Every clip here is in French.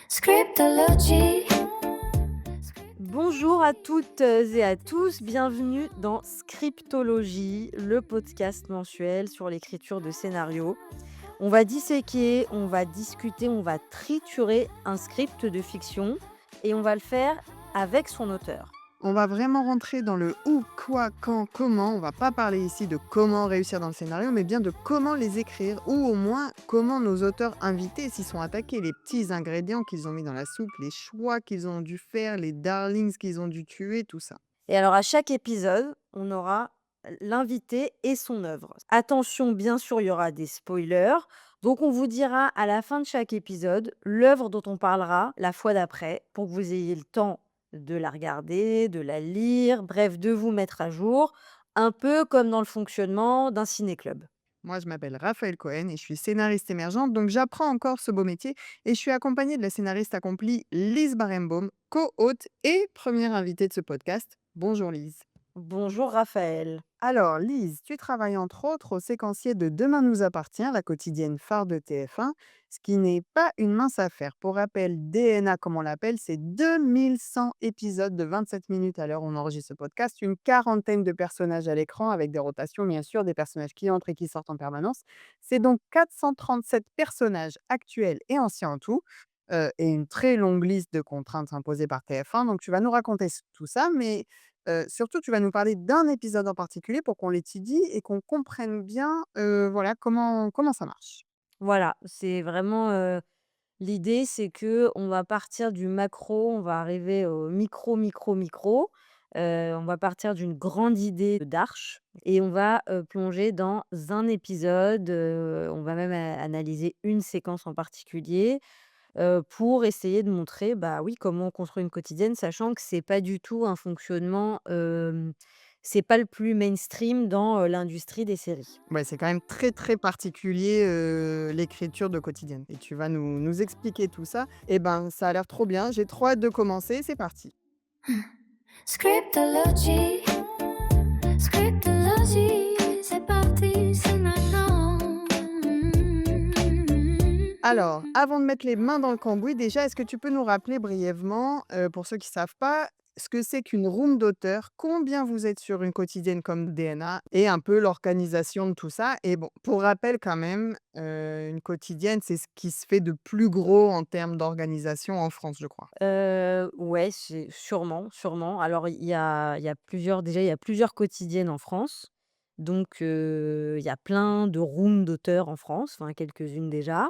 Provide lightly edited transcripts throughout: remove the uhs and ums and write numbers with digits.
Scriptology. Bonjour à toutes et à tous, bienvenue dans Scriptologie, le podcast mensuel sur l'écriture de scénarios. On va disséquer, on va discuter, on va triturer un script de fiction et on va le faire avec son auteur. On va vraiment rentrer dans le où, quoi, quand, comment. On va pas parler ici de comment réussir dans le scénario, mais bien de comment les écrire, ou au moins comment nos auteurs invités s'y sont attaqués, les petits ingrédients qu'ils ont mis dans la soupe, les choix qu'ils ont dû faire, les darlings qu'ils ont dû tuer, tout ça. Et alors à chaque épisode, on aura l'invité et son œuvre. Attention, bien sûr, il y aura des spoilers. Donc on vous dira à la fin de chaque épisode l'œuvre dont on parlera la fois d'après pour que vous ayez le temps de la regarder, de la lire, bref, de vous mettre à jour, un peu comme dans le fonctionnement d'un ciné-club. Moi, je m'appelle Raphaël Cohen et je suis scénariste émergente, donc j'apprends encore ce beau métier et je suis accompagnée de la scénariste accomplie Lise Barenbaum, co-hôte et première invitée de ce podcast. Bonjour Lise. Bonjour Raphaël. Alors, Lise, tu travailles entre autres au séquencier de Demain nous appartient, la quotidienne phare de TF1, ce qui n'est pas une mince affaire. Pour rappel, DNA, comme on l'appelle, c'est 2100 épisodes de 27 minutes à l'heure où on enregistre ce podcast, une quarantaine de personnages à l'écran, avec des rotations, bien sûr, des personnages qui entrent et qui sortent en permanence. C'est donc 437 personnages actuels et anciens en tout, et une très longue liste de contraintes imposées par TF1. Donc, tu vas nous raconter tout ça, mais surtout, tu vas nous parler d'un épisode en particulier pour qu'on l'étudie et qu'on comprenne bien, voilà, comment ça marche. Voilà, c'est vraiment l'idée, c'est que on va partir du macro, on va arriver au micro, micro, micro. On va partir d'une grande idée d'arche et on va, plonger dans un épisode, on va même analyser une séquence en particulier, pour essayer de montrer, bah, oui, comment on construit une quotidienne, sachant que c'est pas du tout un fonctionnement, c'est pas le plus mainstream dans, l'industrie des séries. Ouais, c'est quand même très, très particulier, l'écriture de quotidienne et tu vas nous expliquer tout ça. Eh ben, ça a l'air trop bien, j'ai trop hâte de commencer, c'est parti. Scriptology. Scriptology. C'est parti, c'est maintenant. Alors, avant de mettre les mains dans le cambouis, déjà, est-ce que tu peux nous rappeler brièvement, pour ceux qui ne savent pas, ce que c'est qu'une room d'auteur? Combien vous êtes sur une quotidienne comme DNA? Et un peu l'organisation de tout ça? Et bon, pour rappel quand même, une quotidienne, c'est ce qui se fait de plus gros en termes d'organisation en France, je crois. Ouais, c'est sûrement, sûrement. Alors il y a plusieurs déjà, il y a plusieurs quotidiennes en France. Donc il y a plein de rooms d'auteurs en France, enfin quelques-unes déjà.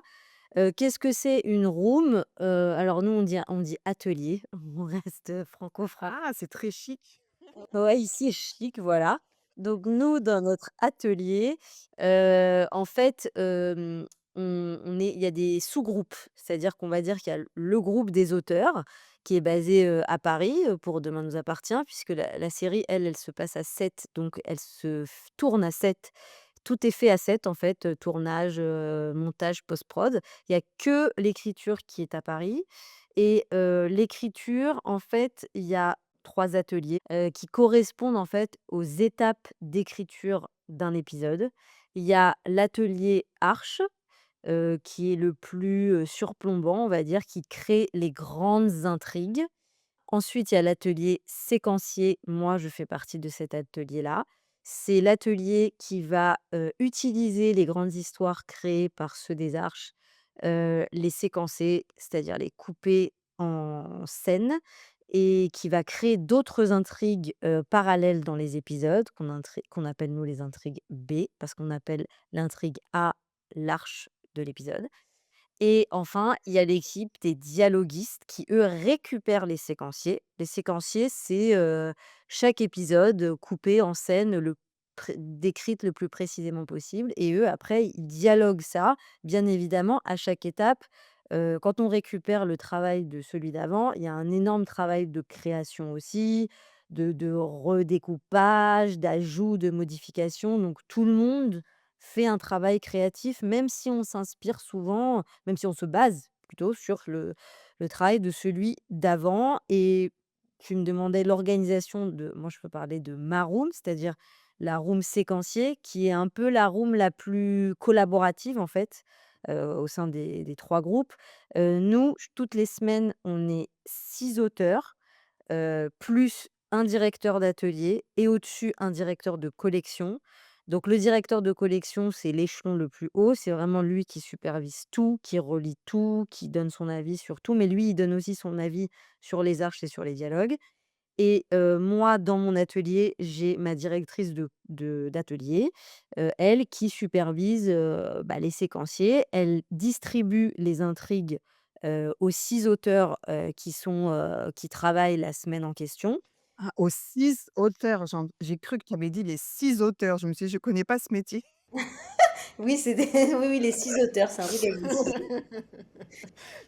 Qu'est-ce que c'est une room? Alors nous on dit atelier, on reste francophone. Ah, c'est très chic! Ouais, ici chic, voilà. Donc nous, dans notre atelier, en fait, on est il y a des sous-groupes. C'est-à-dire qu'on va dire qu'il y a le groupe des auteurs qui est basé, à Paris, pour Demain nous appartient, puisque la série, elle se passe à 7, donc elle se f tourne à 7. Tout est fait à 7 en fait, tournage, montage, post-prod. Il y a que l'écriture qui est à Paris et l'écriture, en fait, il y a 3 ateliers, qui correspondent en fait aux étapes d'écriture d'un épisode. Il y a l'atelier arche, qui est le plus, surplombant, on va dire, qui crée les grandes intrigues. Ensuite, il y a l'atelier séquencier. Moi, je fais partie de cet atelier-là. C'est l'atelier qui va, utiliser les grandes histoires créées par ceux des arches, les séquencer, c'est-à-dire les couper en scènes et qui va créer d'autres intrigues, parallèles dans les épisodes qu'on appelle nous les intrigues B, parce qu'on appelle l'intrigue A l'arche de l'épisode. Et enfin, il y a l'équipe des dialoguistes qui, eux, récupèrent les séquenciers. Les séquenciers, c'est, chaque épisode, coupé en scène décrite le plus précisément possible et eux, après, ils dialoguent ça, bien évidemment, à chaque étape. Quand on récupère le travail de celui d'avant, il y a un énorme travail de création aussi, de redécoupage, d'ajout, de modification, donc tout le monde fait un travail créatif, même si on s'inspire souvent, même si on se base plutôt sur le travail de celui d'avant. Et tu me demandais l'organisation de moi je peux parler de ma room, c'est-à-dire la room séquencier qui est un peu la room la plus collaborative en fait. au sein des 3 groupes. Nous, toutes les semaines, on est 6 auteurs, plus un directeur d'atelier et au-dessus, un directeur de collection. Donc le directeur de collection, c'est l'échelon le plus haut, c'est vraiment lui qui supervise tout, qui relie tout, qui donne son avis sur tout, mais lui, il donne aussi son avis sur les arches et sur les dialogues. Et moi, dans mon atelier, j'ai ma directrice d'atelier, elle qui supervise, bah, les séquenciers. Elle distribue les intrigues, aux 6 auteurs, qui travaillent la semaine en question. Ah, aux 6 auteurs, j'ai cru que tu avais dit les 6 auteurs. Je me suis dit: «Je connais pas ce métier». Oui, c'est des oui, oui, les 6 auteurs, c'est un truc qui existe.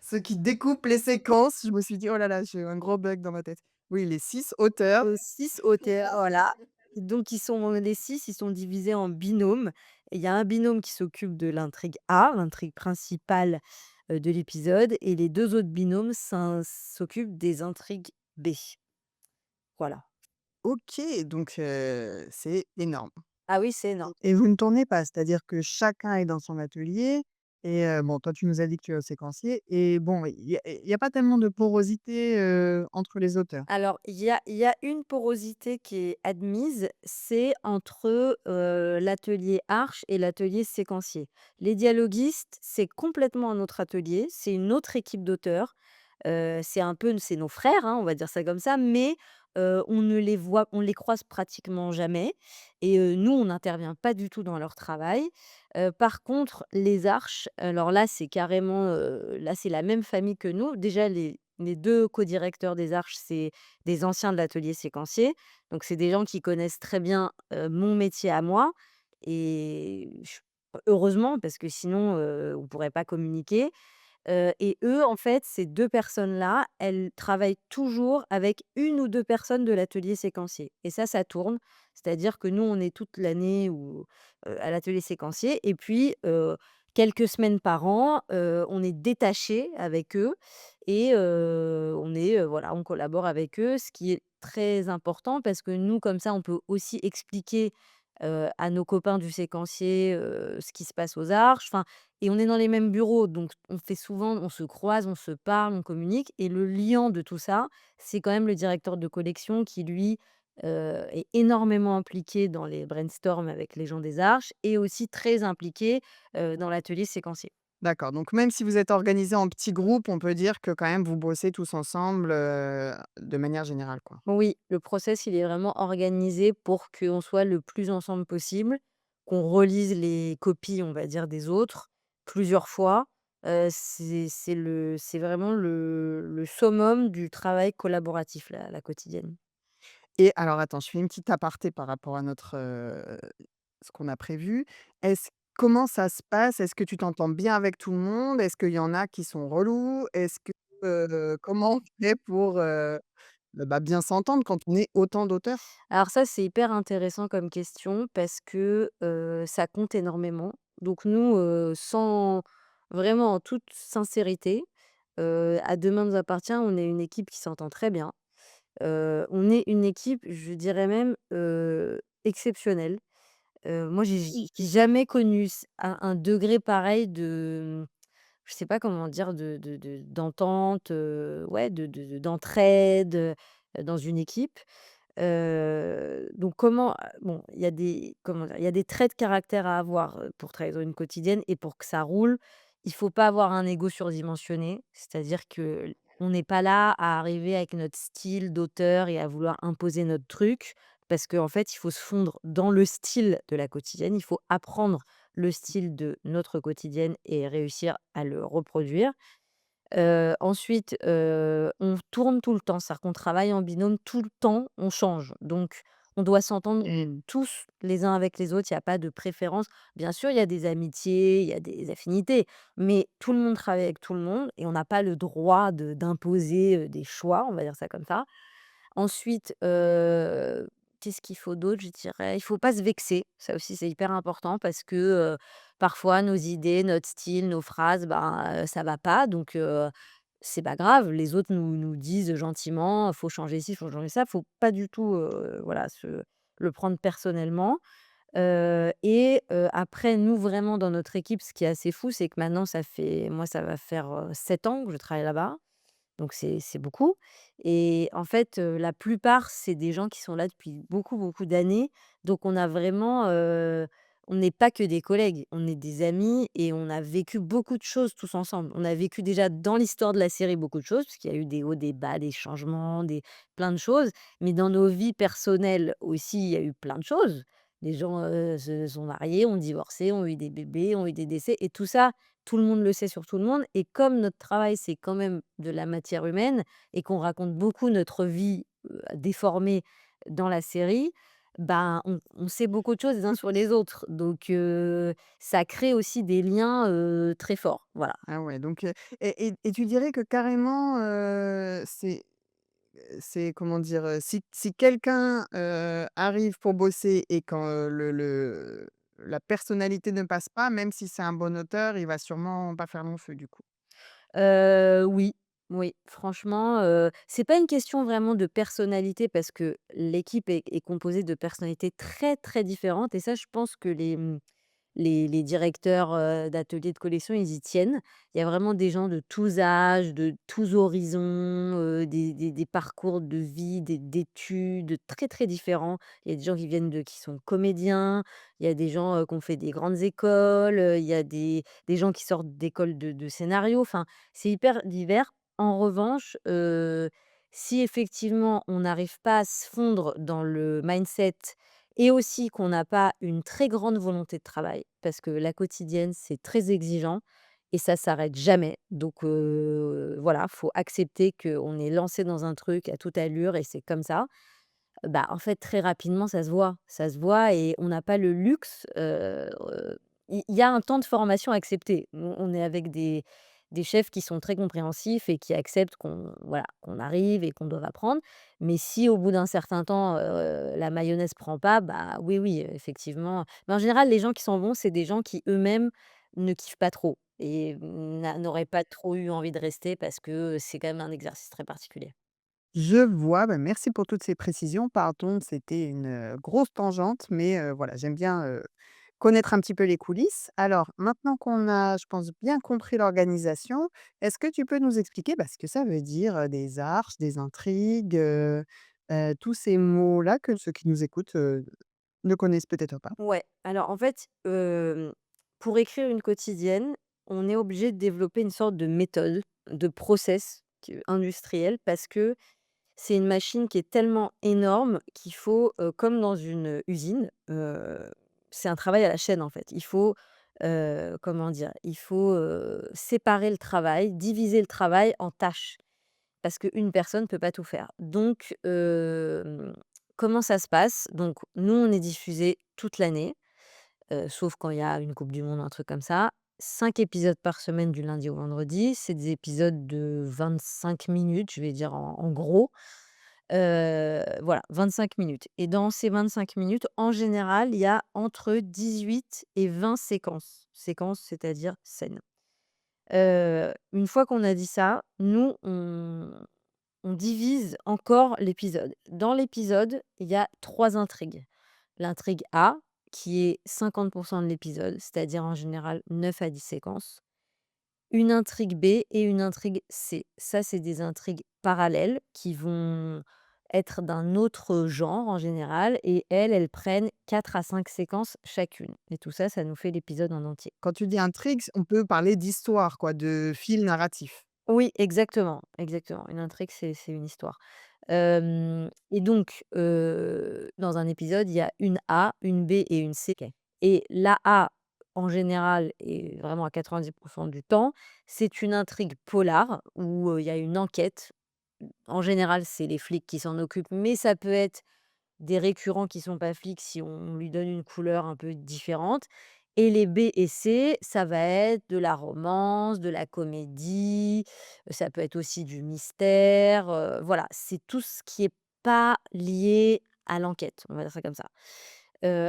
Ceux qui découpent les séquences, je me suis dit: «Oh là là, j'ai eu un gros bug dans ma tête». Oui, les 6 auteurs. 6 auteurs, voilà. Donc ils sont les 6, ils sont divisés en binômes et il y a un binôme qui s'occupe de l'intrigue A, l'intrigue principale, de l'épisode et les 2 autres binômes s'occupent des intrigues B. Voilà. OK, donc c'est énorme. Ah oui, c'est énorme. Et vous ne tournez pas, c'est-à-dire que chacun est dans son atelier et bon, toi, tu nous as dit que tu es au séquencier et bon, il y a pas tellement de porosité, entre les auteurs? Alors, il y a une porosité qui est admise, c'est entre, l'atelier arche et l'atelier séquencier. Les dialoguistes, c'est complètement un autre atelier, c'est une autre équipe d'auteurs, c'est nos frères, hein, on va dire ça comme ça, mais on les croise pratiquement jamais et nous, on n'intervient pas du tout dans leur travail. Par contre, les arches, alors là, c'est carrément, là, c'est la même famille que nous. Déjà, les 2 codirecteurs des arches, c'est des anciens de l'atelier séquencier. Donc c'est des gens qui connaissent très bien, mon métier à moi et heureusement parce que sinon, on pourrait pas communiquer. Et eux, en fait, ces 2 personnes-là, elles travaillent toujours avec une ou 2 personnes de l'atelier séquencier et ça tourne. C'est-à-dire que nous, on est toute l'année à l'atelier séquencier et puis, quelques semaines par an, on est détaché avec eux et voilà, on collabore avec eux, ce qui est très important parce que nous, comme ça, on peut aussi expliquer, à nos copains du séquencier, ce qui se passe aux arches. Enfin, et on est dans les mêmes bureaux, donc on se croise, on se parle, on communique et le liant de tout ça, c'est quand même le directeur de collection qui lui, est énormément impliqué dans les brainstorms avec les gens des arches et aussi très impliqué, dans l'atelier séquencier. D'accord, donc même si vous êtes organisés en petits groupes, on peut dire que quand même vous bossez tous ensemble, de manière générale, quoi? Oui, le process, il est vraiment organisé pour qu'on soit le plus ensemble possible, qu'on relise les copies, on va dire, des autres plusieurs fois. C'est vraiment le summum du travail collaboratif, la quotidienne. Et alors attends, je fais une petite aparté par rapport à notre, ce qu'on a prévu. Est-ce Comment ça se passe? Est-ce que tu t'entends bien avec tout le monde? Est-ce qu'il y en a qui sont relous? Est-ce que, comment on fait pour, bah, bien s'entendre quand on est autant d'auteurs? Alors ça, c'est hyper intéressant comme question parce que, ça compte énormément. Donc nous, sans vraiment en toute sincérité, à Demain nous appartient, on est une équipe qui s'entend très bien. On est une équipe, je dirais même, exceptionnelle. Moi, j'ai jamais connu un degré pareil de, je sais pas comment dire, d'entente, ouais, d'entraide, dans une équipe. Donc bon, il y a des comment dire? Il y a des traits de caractère à avoir, pour travailler dans une quotidienne et pour que ça roule, il faut pas avoir un ego surdimensionné. C'est-à-dire que on n'est pas là à arriver avec notre style d'auteur et à vouloir imposer notre truc. Parce qu'en fait, il faut se fondre dans le style de la quotidienne. Il faut apprendre le style de notre quotidienne et réussir à le reproduire. Ensuite, on tourne tout le temps, c'est-à-dire qu'on travaille en binôme tout le temps, on change. Donc on doit s'entendre Mmh. tous les uns avec les autres, il y a pas de préférence. Bien sûr, il y a des amitiés, il y a des affinités, mais tout le monde travaille avec tout le monde et on n'a pas le droit d'imposer, des choix, on va dire ça comme ça. Ensuite, qu'est-ce qu'il faut d'autre, je dirais? Il faut pas se vexer, ça aussi c'est hyper important parce que, parfois nos idées, notre style, nos phrases, ben, ça va pas donc c'est pas grave. Les autres nous disent gentiment: «Faut changer ci, faut changer ça». Faut pas du tout, voilà, le prendre personnellement. Après nous, vraiment dans notre équipe, ce qui est assez fou, c'est que maintenant ça va faire, 7 ans que je travaille là-bas, donc c'est beaucoup et en fait, la plupart, c'est des gens qui sont là depuis beaucoup, beaucoup d'années. Donc on a vraiment, on n'est pas que des collègues, on est des amis et on a vécu beaucoup de choses tous ensemble. On a vécu déjà dans l'histoire de la série beaucoup de choses, parce qu'il y a eu des hauts, des bas, des changements, des plein de choses. Mais dans nos vies personnelles aussi, il y a eu plein de choses. Les gens, se sont mariés, ont divorcé, ont eu des bébés, ont eu des décès et tout ça, tout le monde le sait sur tout le monde et comme notre travail, c'est quand même de la matière humaine et qu'on raconte beaucoup notre vie, déformée dans la série, ben, on sait beaucoup de choses les uns sur les autres. Donc ça crée aussi des liens, très forts. Voilà. Ah ouais, donc et tu dirais que carrément, c'est comment dire? Si quelqu'un, arrive pour bosser et quand, la personnalité ne passe pas, même si c'est un bon auteur, il va sûrement pas faire long feu, du coup? Oui, oui, franchement, c'est pas une question vraiment de personnalité parce que l'équipe est composée de personnalités très, très différentes et ça, je pense que les directeurs, d'ateliers de collection, ils y tiennent. Il y a vraiment des gens de tous âges, de tous horizons, des parcours de vie, d'études très, très différents. Il y a des gens qui sont comédiens, il y a des gens, qui ont fait des grandes écoles, il y a des gens qui sortent d'écoles de scénario. Enfin, c'est hyper divers. En revanche, si effectivement on n'arrive pas à se fondre dans le mindset et aussi qu'on n'a pas une très grande volonté de travail, parce que la quotidienne, c'est très exigeant et ça s'arrête jamais. Donc voilà, faut accepter qu'on est lancé dans un truc à toute allure et c'est comme ça. Bah, en fait, très rapidement, ça se voit et on n'a pas le luxe, il y a un temps de formation accepté. On est avec des chefs qui sont très compréhensifs et qui acceptent qu'on voilà, qu'on arrive et qu'on doit apprendre. Mais si au bout d'un certain temps, la mayonnaise prend pas, bah, oui, oui, effectivement. Mais en général, les gens qui s'en vont, c'est des gens qui eux-mêmes ne kiffent pas trop et n'auraient pas trop eu envie de rester parce que c'est quand même un exercice très particulier. Je vois, bah, merci pour toutes ces précisions. Pardon, c'était une, grosse tangente, mais voilà, j'aime bien, connaître un petit peu les coulisses. Alors, maintenant qu'on a, je pense, bien compris l'organisation, est-ce que tu peux nous expliquer, bah, ce que ça veut dire, des arches, des intrigues, tous ces mots-là que ceux qui nous écoutent, ne connaissent peut-être pas? Ouais, alors en fait, pour écrire une quotidienne, on est obligé de développer une sorte de méthode, de process industriel parce que c'est une machine qui est tellement énorme qu'il faut, comme dans une usine, c'est un travail à la chaîne en fait. Il faut, comment dire? Il faut, séparer le travail, diviser le travail en tâches parce qu'une personne ne peut pas tout faire. Donc, comment ça se passe? Donc nous, on est diffusés toute l'année, sauf quand il y a une coupe du monde, un truc comme ça. 5 épisodes par semaine du lundi au vendredi. C'est des épisodes de 25 minutes, je vais dire en gros. Voilà, 25 minutes et dans ces 25 minutes, en général, il y a entre 18 et 20 séquences. Séquences, c'est-à-dire scènes. Une fois qu'on a dit ça, nous, on divise encore l'épisode. Dans l'épisode, il y a 3 intrigues. L'intrigue A, qui est 50 de l'épisode, c'est-à-dire en général 9 à 10 séquences. Une intrigue B et une intrigue C. Ça, c'est des intrigues parallèles qui vont être d'un autre genre en général et elles prennent 4 à 5 séquences chacune et tout ça, ça nous fait l'épisode en entier. Quand tu dis intrigue, on peut parler d'histoire quoi, de fil narratif? Oui, exactement, exactement. Une intrigue, c'est une histoire. Et donc, dans un épisode, il y a une A, une B et une C. OK. Et la A, en général et vraiment à 90 du temps, c'est une intrigue polar où, il y a une enquête. En général, c'est les flics qui s'en occupent, mais ça peut être des récurrents qui sont pas flics si on lui donne une couleur un peu différente et les B et C, ça va être de la romance, de la comédie, ça peut être aussi du mystère, voilà, c'est tout ce qui est pas lié à l'enquête, on va dire ça comme ça.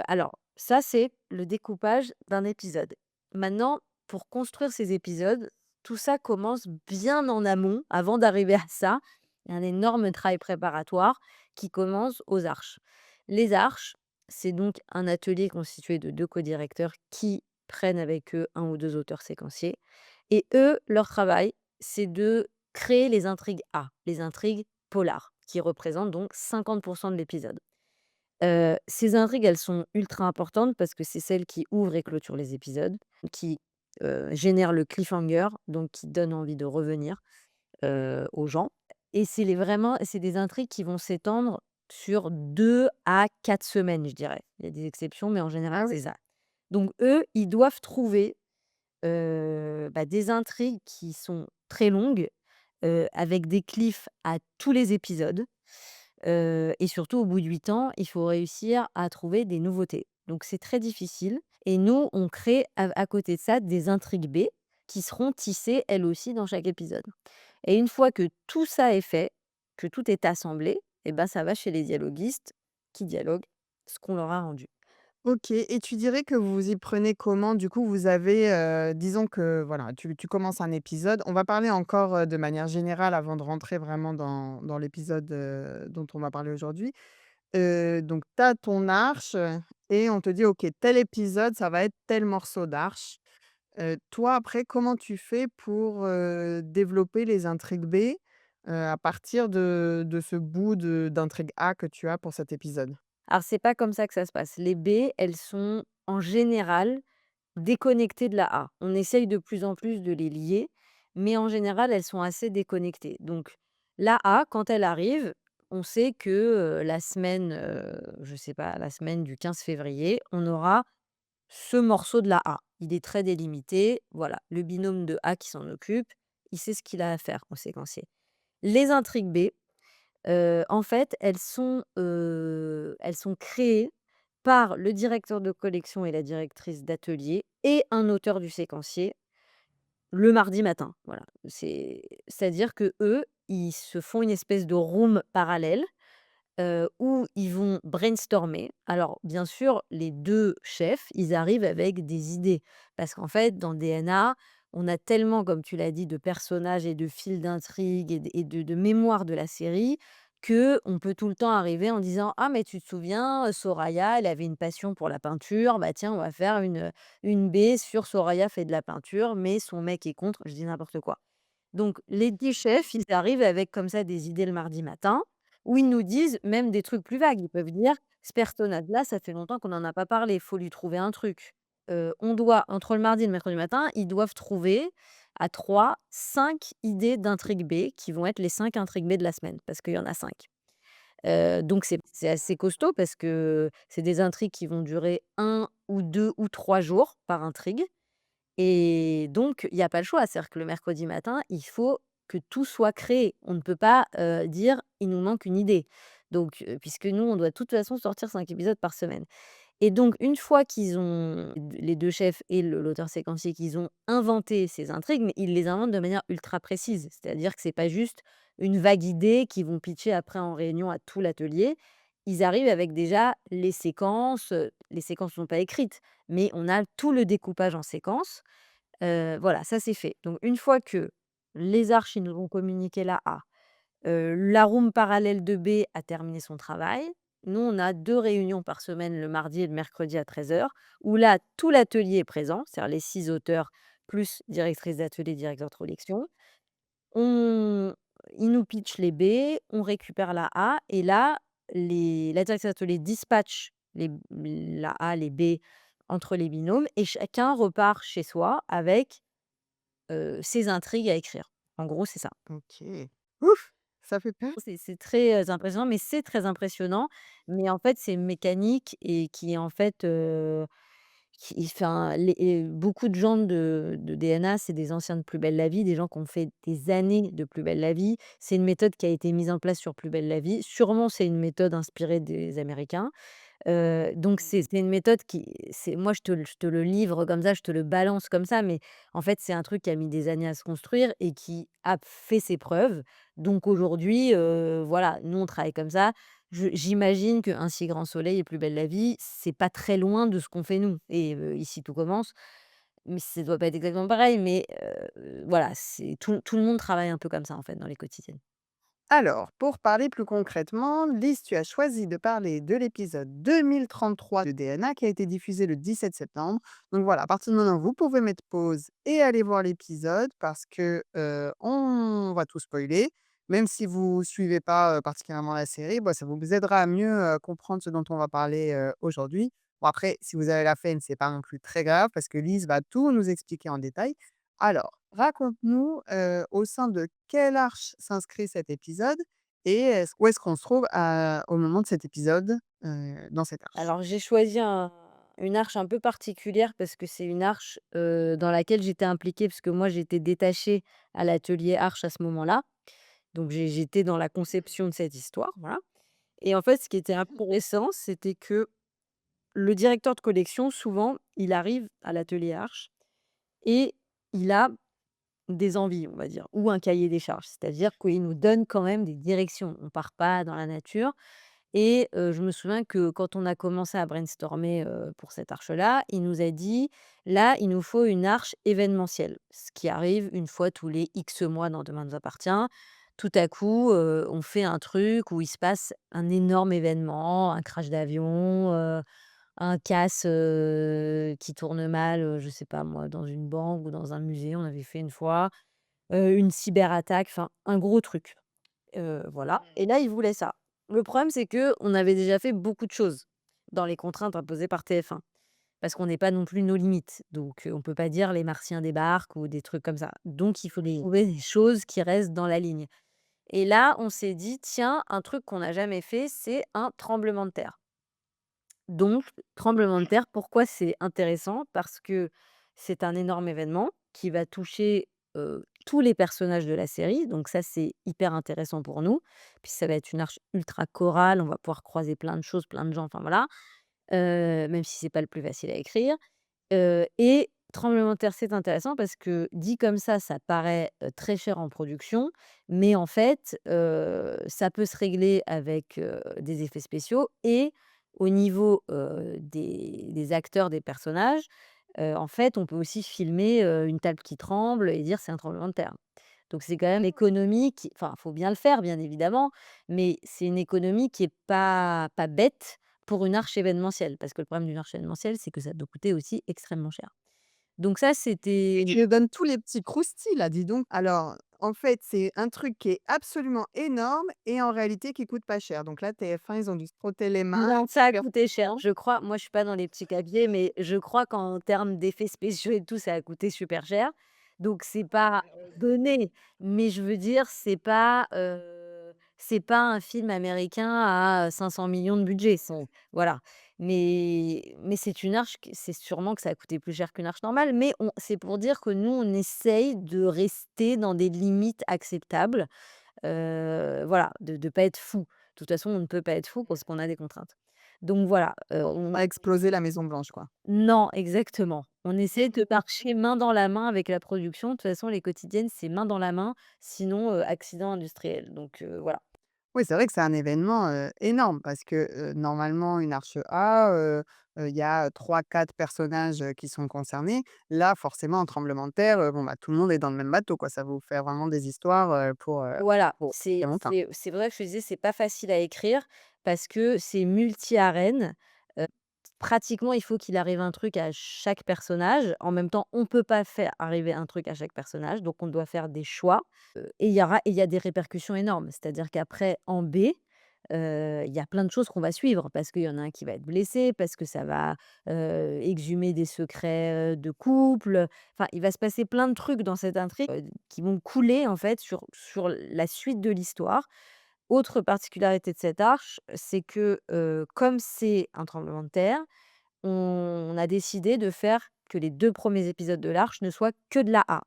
Alors ça, c'est le découpage d'un épisode. Maintenant, pour construire ces épisodes, tout ça commence bien en amont, avant d'arriver à ça. Il y a un énorme travail préparatoire qui commence aux arches. Les arches, c'est donc un atelier constitué de 2 codirecteurs qui prennent avec eux un ou 2 auteurs séquenciers et eux, leur travail, c'est de créer les intrigues A, les intrigues polars, qui représentent donc 50 de l'épisode. Ces intrigues, elles sont ultra importantes parce que c'est celles qui ouvrent et clôturent les épisodes, qui, génèrent le cliffhanger, donc qui donnent envie de revenir, aux gens et c'est des intrigues qui vont s'étendre sur 2 à 4 semaines, je dirais. Il y a des exceptions, mais en Ah général, oui. c'est ça. Donc eux, ils doivent trouver, des intrigues qui sont très longues, avec des cliffs à tous les épisodes. Et surtout au bout de 8 ans, il faut réussir à trouver des nouveautés. Donc c'est très difficile et nous, on crée à côté de ça des intrigues B qui seront tissées elles aussi dans chaque épisode. Et une fois que tout ça est fait, que tout est assemblé et ben, ça va chez les dialoguistes qui dialoguent ce qu'on leur a rendu. OK, et tu dirais que vous vous y prenez comment? Du coup, vous avez, disons que voilà, tu commences un épisode. On va parler encore, de manière générale avant de rentrer vraiment dans l'épisode, dont on va parler aujourd'hui. Donc tu as ton arche, et on te dit: «OK, tel épisode, ça va être tel morceau d'arche». Toi, après, comment tu fais pour, développer les intrigues B, à partir de ce bout d'intrigue A que tu as pour cet épisode? Alors c'est pas comme ça que ça se passe. Les B, elles sont en général déconnectées de la A. On essaye de plus en plus de les lier, mais en général, elles sont assez déconnectées. Donc la A, quand elle arrive, on sait que, la semaine, je sais pas, la semaine du 15 février, on aura ce morceau de la A. Il est très délimité, voilà. Le binôme de A qui s'en occupe, il sait ce qu'il a à faire au séquencier. Les intrigues B, en fait, elles sont créées par le directeur de collection et la directrice d'atelier et un auteur du séquencier le mardi matin. Voilà, c'est-à-dire que eux, ils se font une espèce de room parallèle, où ils vont brainstormer. Alors bien sûr, les 2 chefs, ils arrivent avec des idées parce qu'en fait, dans DNA, on a tellement, comme tu l'as dit, de personnages et de fils d'intrigue et de mémoire de la série que on peut tout le temps arriver en disant: «Ah mais tu te souviens, Soraya, elle avait une passion pour la peinture, bah tiens, on va faire une B sur Soraya fait de la peinture, mais son mec est contre», je dis n'importe quoi. Donc les 10 chefs, ils arrivent avec comme ça des idées le mardi matin, où ils nous disent même des trucs plus vagues. Ils peuvent dire: «Ce personnage-là, ça fait longtemps qu'on n'en a pas parlé, il faut lui trouver un truc». On doit entre le mardi et le mercredi matin, ils doivent trouver à 3, 5 idées d'intrigues B qui vont être les 5 intrigues B de la semaine, parce qu'il y en a 5. Donc c'est assez costaud parce que c'est des intrigues qui vont durer 1 ou 2 ou 3 jours par intrigue. Et donc, il y a pas le choix. C'est-à-dire que le mercredi matin, il faut que tout soit créé. On ne peut pas, dire: «Il nous manque une idée». Donc, puisque nous, on doit de toute façon sortir 5 épisodes par semaine. Et donc une fois qu'ils ont les 2 chefs et l'auteur séquencier, qu'ils ont inventé ces intrigues, mais ils les inventent de manière ultra précise. C'est-à-dire que c'est pas juste une vague idée qu'ils vont pitcher après en réunion à tout l'atelier. Ils arrivent avec déjà les séquences sont pas écrites, mais on a tout le découpage en séquences. Voilà, ça c'est fait. Donc une fois que les arches, ils nous ont communiqué la A, la room parallèle de B a terminé son travail. Nous, on a 2 réunions par semaine, le mardi et le mercredi à 13 heures, où là, tout l'atelier est présent, c'est-à-dire les 6 auteurs plus directrice d'atelier, directeur de collection. On Ils nous pitchent les B, on récupère la A et là, la directrice d'atelier dispatche la A, les B entre les binômes et chacun repart chez soi avec, ses intrigues à écrire. En gros, c'est ça. OK. Ouf! Ça fait peur. C'est très, impressionnant, mais c'est très impressionnant. Mais en fait, c'est une mécanique et qui est en fait, qui enfin, beaucoup de gens de DNA, c'est des anciens de Plus belle la vie, des gens qui ont fait des années de Plus belle la vie. C'est une méthode qui a été mise en place sur Plus belle la vie. Sûrement, c'est une méthode inspirée des Américains. Donc c'est une méthode qui c'est moi je te le livre comme ça, je te le balance comme ça, mais en fait, c'est un truc qui a mis des années à se construire et qui a fait ses preuves. Donc aujourd'hui, voilà, nous on travaille comme ça. J'imagine qu'Un si grand soleil et Plus belle la vie, c'est pas très loin de ce qu'on fait nous et Ici tout commence, mais ça doit pas être exactement pareil, mais voilà, c'est tout le monde travaille un peu comme ça en fait dans les quotidiennes. Alors, pour parler plus concrètement, Lise, tu as choisi de parler de l'épisode 2033 de DNA qui a été diffusé le 17 septembre. Donc voilà, à partir de maintenant, vous pouvez mettre pause et aller voir l'épisode parce que on va tout spoiler. Même si vous suivez pas particulièrement la série, bah, ça vous aidera à mieux comprendre ce dont on va parler aujourd'hui. Bon, après, si vous avez la flemme, c'est pas non plus très grave parce que Lise va tout nous expliquer en détail. Alors, raconte-nous, au sein de quelle arche s'inscrit cet épisode et où est-ce qu'on se trouve au moment de cet épisode, dans cette arche? Alors j'ai choisi une arche un peu particulière parce que c'est une arche, dans laquelle j'étais impliquée parce que moi j'étais détachée à l'atelier arche à ce moment-là. Donc j'étais dans la conception de cette histoire, voilà. Et en fait, ce qui était intéressant, c'était que le directeur de collection, souvent, il arrive à l'atelier arche et il a des envies, on va dire, ou un cahier des charges. C'est-à-dire qu'il nous donne quand même des directions. On part pas dans la nature. Et je me souviens que quand on a commencé à brainstormer, pour cette arche-là, il nous a dit: «Là, il nous faut une arche événementielle». Ce qui arrive une fois tous les X mois dans Demain nous appartient. Tout à coup, on fait un truc où il se passe un énorme événement, un crash d'avion, un casse, qui tourne mal, je sais pas moi, dans une banque ou dans un musée, on avait fait une fois, une cyberattaque, enfin un gros truc. Voilà et là, ils voulaient ça. Le problème, c'est que on avait déjà fait beaucoup de choses dans les contraintes imposées par TF1 parce qu'on n'est pas non plus nos limites. Donc, on peut pas dire: «Les martiens débarquent» ou des trucs comme ça. Donc il faut trouver des choses qui restent dans la ligne et là, on s'est dit: «Tiens, un truc qu'on n'a jamais fait, c'est un tremblement de terre». Donc tremblement de terre, pourquoi c'est intéressant? Parce que c'est un énorme événement qui va toucher, tous les personnages de la série, donc ça, c'est hyper intéressant pour nous. Puis ça va être une arche ultra chorale, on va pouvoir croiser plein de choses, plein de gens, enfin voilà, même si c'est pas le plus facile à écrire, et tremblement de terre, c'est intéressant parce que dit comme ça paraît, très cher en production, mais en fait, ça peut se régler avec, des effets spéciaux et au niveau, des acteurs, des personnages, en fait, on peut aussi filmer, une table qui tremble et dire: «C'est un tremblement de terre». Donc c'est quand même économique, enfin, faut bien le faire, bien évidemment, mais c'est une économie qui est pas bête pour une arche événementielle. Parce que le problème d'une arche événementielle, c'est que ça peut coûter aussi extrêmement cher. Donc ça, c'était Tu me donnes tous les petits croustilles là, dis donc. Alors, en fait, c'est un truc qui est absolument énorme et en réalité qui coûte pas cher. Donc là, TF1, ils ont dû se frotter les mains. non, ça a coûté cher. Je crois moi, je suis pas dans les petits papiers, mais je crois qu'en termes d'effets spéciaux et tout, ça a coûté super cher. Donc c'est pas donné, mais je veux dire, c'est pas un film américain à 500 millions de budget, voilà. Mais c'est une arche q c'est sûrement que ça a coûté plus cher qu'une arche normale, mais c'est pour dire que nous, on essaye de rester dans des limites acceptables. Voilà, de pas être fou. De toute façon, on ne peut pas être fou parce qu'on a des contraintes. Donc voilà, on Pas exploser la Maison Blanche, quoi. non, exactement. On essaie de marcher main dans la main avec la production. De toute façon, les quotidiennes, c'est main dans la main, sinon, accident industriel. Donc voilà. Oui, c'est vrai que c'est un événement, énorme parce que, normalement une arche A, il y a 3-4 personnages, qui sont concernés. Là, forcément, un tremblement de terre, bon, bah, tout le monde est dans le même bateau, quoi. Ça va vous faire vraiment des histoires, Voilà, pour c'est très longtemps. c'est c'est vrai que je te disais, c'est pas facile à écrire parce que c'est multi-arènes. Heu, Pratiquement, il faut qu'il arrive un truc à chaque personnage. En même temps, on peut pas faire arriver un truc à chaque personnage, donc on doit faire des choix, et il y a des répercussions énormes. C'est-à-dire qu'après, en B, il y a plein de choses qu'on va suivre parce qu'il y en a un qui va être blessé, parce que ça va, exhumer des secrets, de couple. Enfin, il va se passer plein de trucs dans cette intrigue, qui vont couler en fait sur la suite de l'histoire. Autre particularité de cette arche, c'est que, comme c'est un tremblement de terre, on a décidé de faire que les 2 premiers épisodes de l'arche ne soient que de la A.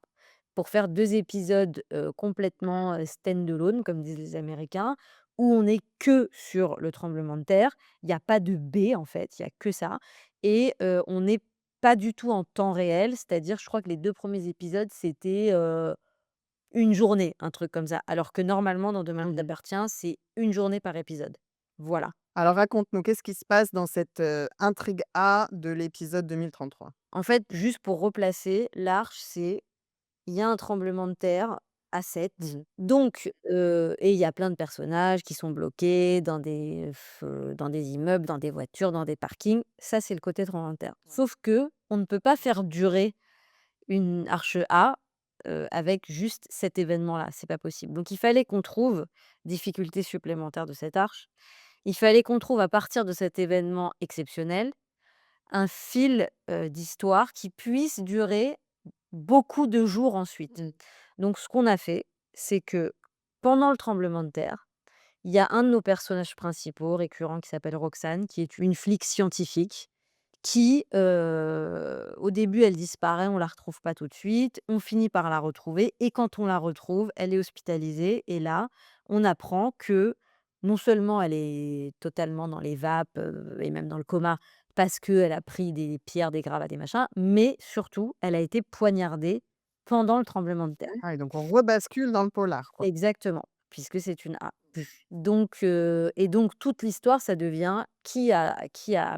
Pour faire 2 épisodes, complètement, stand-alone comme disent les Américains, où on est que sur le tremblement de terre. Il y a pas de B en fait, il y a que ça et on n'est pas du tout en temps réel, c'est-à-dire je crois que les 2 premiers épisodes c'était, 1 journée, un truc comme ça. Alors que normalement dans Demain nous Mmh. appartient, c'est 1 journée par épisode. Voilà. Alors raconte-nous, qu'est-ce qui se passe dans cette, intrigue A de l'épisode 2033? En fait, juste pour replacer, l'arche, c'est il y a un tremblement de terre à 7. Mmh. Donc, et il y a plein de personnages qui sont bloqués dans des immeubles, dans des voitures, dans des parkings. Ça, c'est le côté tremblement de terre. Ouais. Sauf que on ne peut pas faire durer une arche A, avec juste cet événement-là, c'est pas possible. Donc il fallait qu'on trouve difficulté supplémentaire de cette arche. Il fallait qu'on trouve à partir de cet événement exceptionnel, un fil, d'histoire qui puisse durer beaucoup de jours ensuite. Mmh. Donc ce qu'on a fait, c'est que pendant le tremblement de terre, il y a un de nos personnages principaux récurrents qui s'appelle Roxane, qui est une flic scientifique qui, au début, elle disparaît, on la retrouve pas tout de suite, on finit par la retrouver et quand on la retrouve, elle est hospitalisée et là, on apprend que non seulement elle est totalement dans les vapes, et même dans le coma parce qu'elle a pris des pierres, des gravats, des machins, mais surtout, elle a été poignardée pendant le tremblement de terre. Ah et donc on rebascule dans le polar, quoi. Exactement, puisque c'est une A. Donc et donc toute l'histoire, ça devient qui a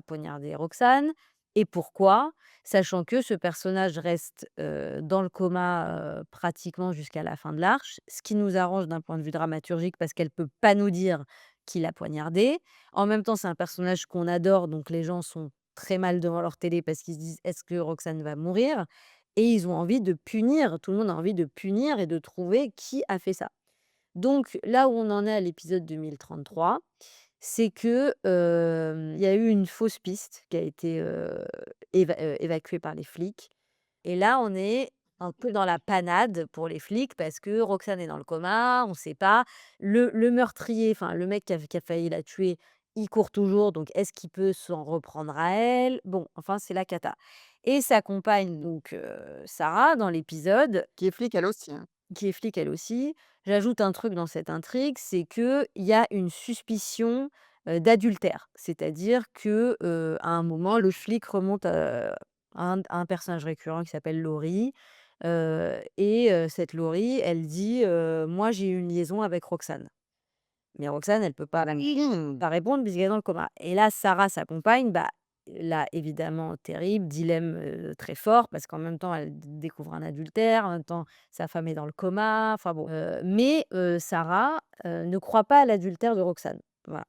poignardé Roxane et pourquoi? Sachant que ce personnage reste, dans le coma, pratiquement jusqu'à la fin de l'arche, ce qui nous arrange d'un point de vue dramaturgique parce qu'elle peut pas nous dire qui l'a poignardé. En même temps, c'est un personnage qu'on adore, donc les gens sont très mal devant leur télé parce qu'ils se disent: «Est-ce que Roxane va mourir?» et ils ont envie de punir, tout le monde a envie de punir et de trouver qui a fait ça. Donc là où on en est à l'épisode 2033, c'est que, il y a eu une fausse piste qui a été, évacuée par les flics et là, on est un peu dans la panade pour les flics parce que Roxane est dans le coma, on ne sait pas. Le meurtrier, enfin le mec qui a failli la tuer, il court toujours, donc est-ce qu'il peut s'en reprendre à elle? Bon, enfin, c'est la cata et sa compagne donc, Sarah, dans l'épisode, Qui est flic elle aussi, hein. qui est flic elle aussi. J'ajoute un truc dans cette intrigue, c'est qu'il y a une suspicion, d'adultère. C'est-à-dire que, à un moment, le flic remonte, à un personnage récurrent qui s'appelle Laurie, et cette Laurie, elle dit, «Moi, j'ai eu une liaison avec Roxane». Mais Roxane, elle peut pas Mmh. pas répondre puisqu'elle est dans le coma. Et là, Sarah, sa compagne, bah, là, évidemment, terrible, dilemme, très fort parce qu'en même temps, elle découvre un adultère, en même temps, sa femme est dans le coma, enfin bon, mais Sarah, ne croit pas à l'adultère de Roxane. Voilà.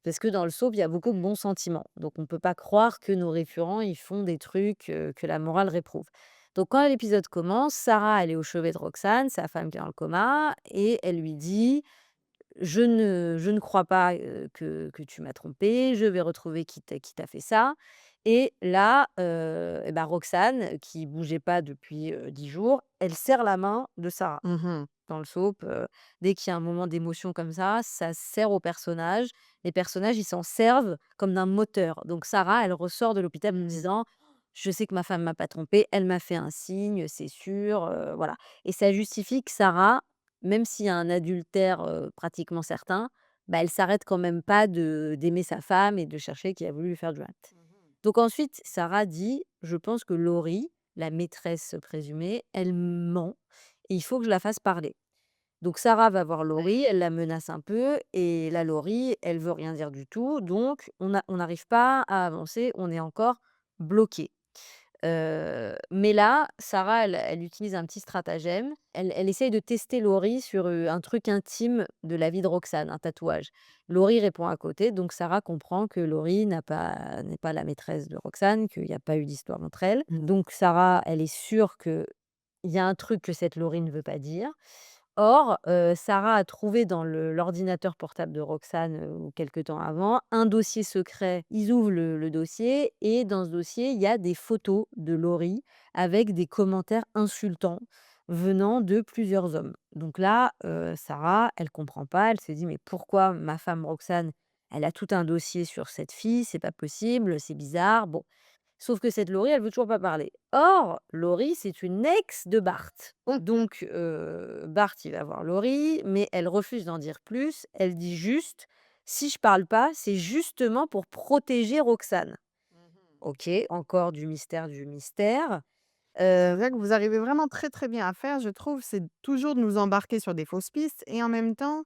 Parce que dans le soap, il y a beaucoup de bons sentiments. Donc on ne peut pas croire que nos réfurents, ils font des trucs, que la morale réprouve. Donc quand l'épisode commence, Sarah, elle est au chevet de Roxane, sa femme qui est dans le coma et elle lui dit: je ne crois pas, que tu m'as trompée, je vais retrouver qui t'a fait ça» et là, et bah, Roxane, qui bougeait pas depuis, 10 jours, elle serre la main de Sarah. Mmh. Dans le soap, dès qu'il y a un moment d'émotion comme ça sert aux personnages. Les personnages, ils s'en servent comme d'un moteur. Donc Sarah, elle ressort de l'hôpital en Mmh. disant: «Je sais que ma femme m'a pas trompée, elle m'a fait un signe, c'est sûr», voilà et ça justifie que Sarah, même s'il y a un adultère, pratiquement certain, bah, elle s'arrête quand même pas d'aimer sa femme et de chercher qui a voulu lui faire du mal. Mmh. Donc ensuite, Sarah dit: «Je pense que Laurie, la maîtresse présumée, elle ment et il faut que je la fasse parler». Donc Sarah va voir Laurie, elle la menace un peu et la Laurie, elle veut rien dire du tout, donc on n'arrive pas à avancer, on est encore bloqué. Mais là, Sarah, elle utilise un petit stratagème. Elle essaye de tester Laurie sur, un truc intime de la vie de Roxane, un tatouage. Laurie répond à côté, donc Sarah comprend que Laurie n'est pas la maîtresse de Roxane, qu'il y a pas eu d'histoire entre elles. Donc Sarah, elle est sûre qu'il y a un truc que cette Laurie ne veut pas dire. Or, Sarah a trouvé dans l'ordinateur portable de Roxane, quelque temps avant, un dossier secret. Ils ouvrent le dossier et dans ce dossier, il y a des photos de Laurie avec des commentaires insultants venant de plusieurs hommes. Donc là, Sarah, elle comprend pas, elle se dit: «Mais pourquoi ma femme Roxane, elle a tout un dossier sur cette fille? C'est pas possible, c'est bizarre». Bon, sauf que cette Laurie, elle veut toujours pas parler. Or, Laurie, c'est une ex de Bart. Donc, Bart, il va voir Laurie, mais elle refuse d'en dire plus. Elle dit juste: «Si je parle pas, c'est justement pour protéger Roxane». OK, encore du mystère, du mystère. C'est vrai que vous arrivez vraiment très, très bien à faire, je trouve, c'est toujours de nous embarquer sur des fausses pistes et en même temps,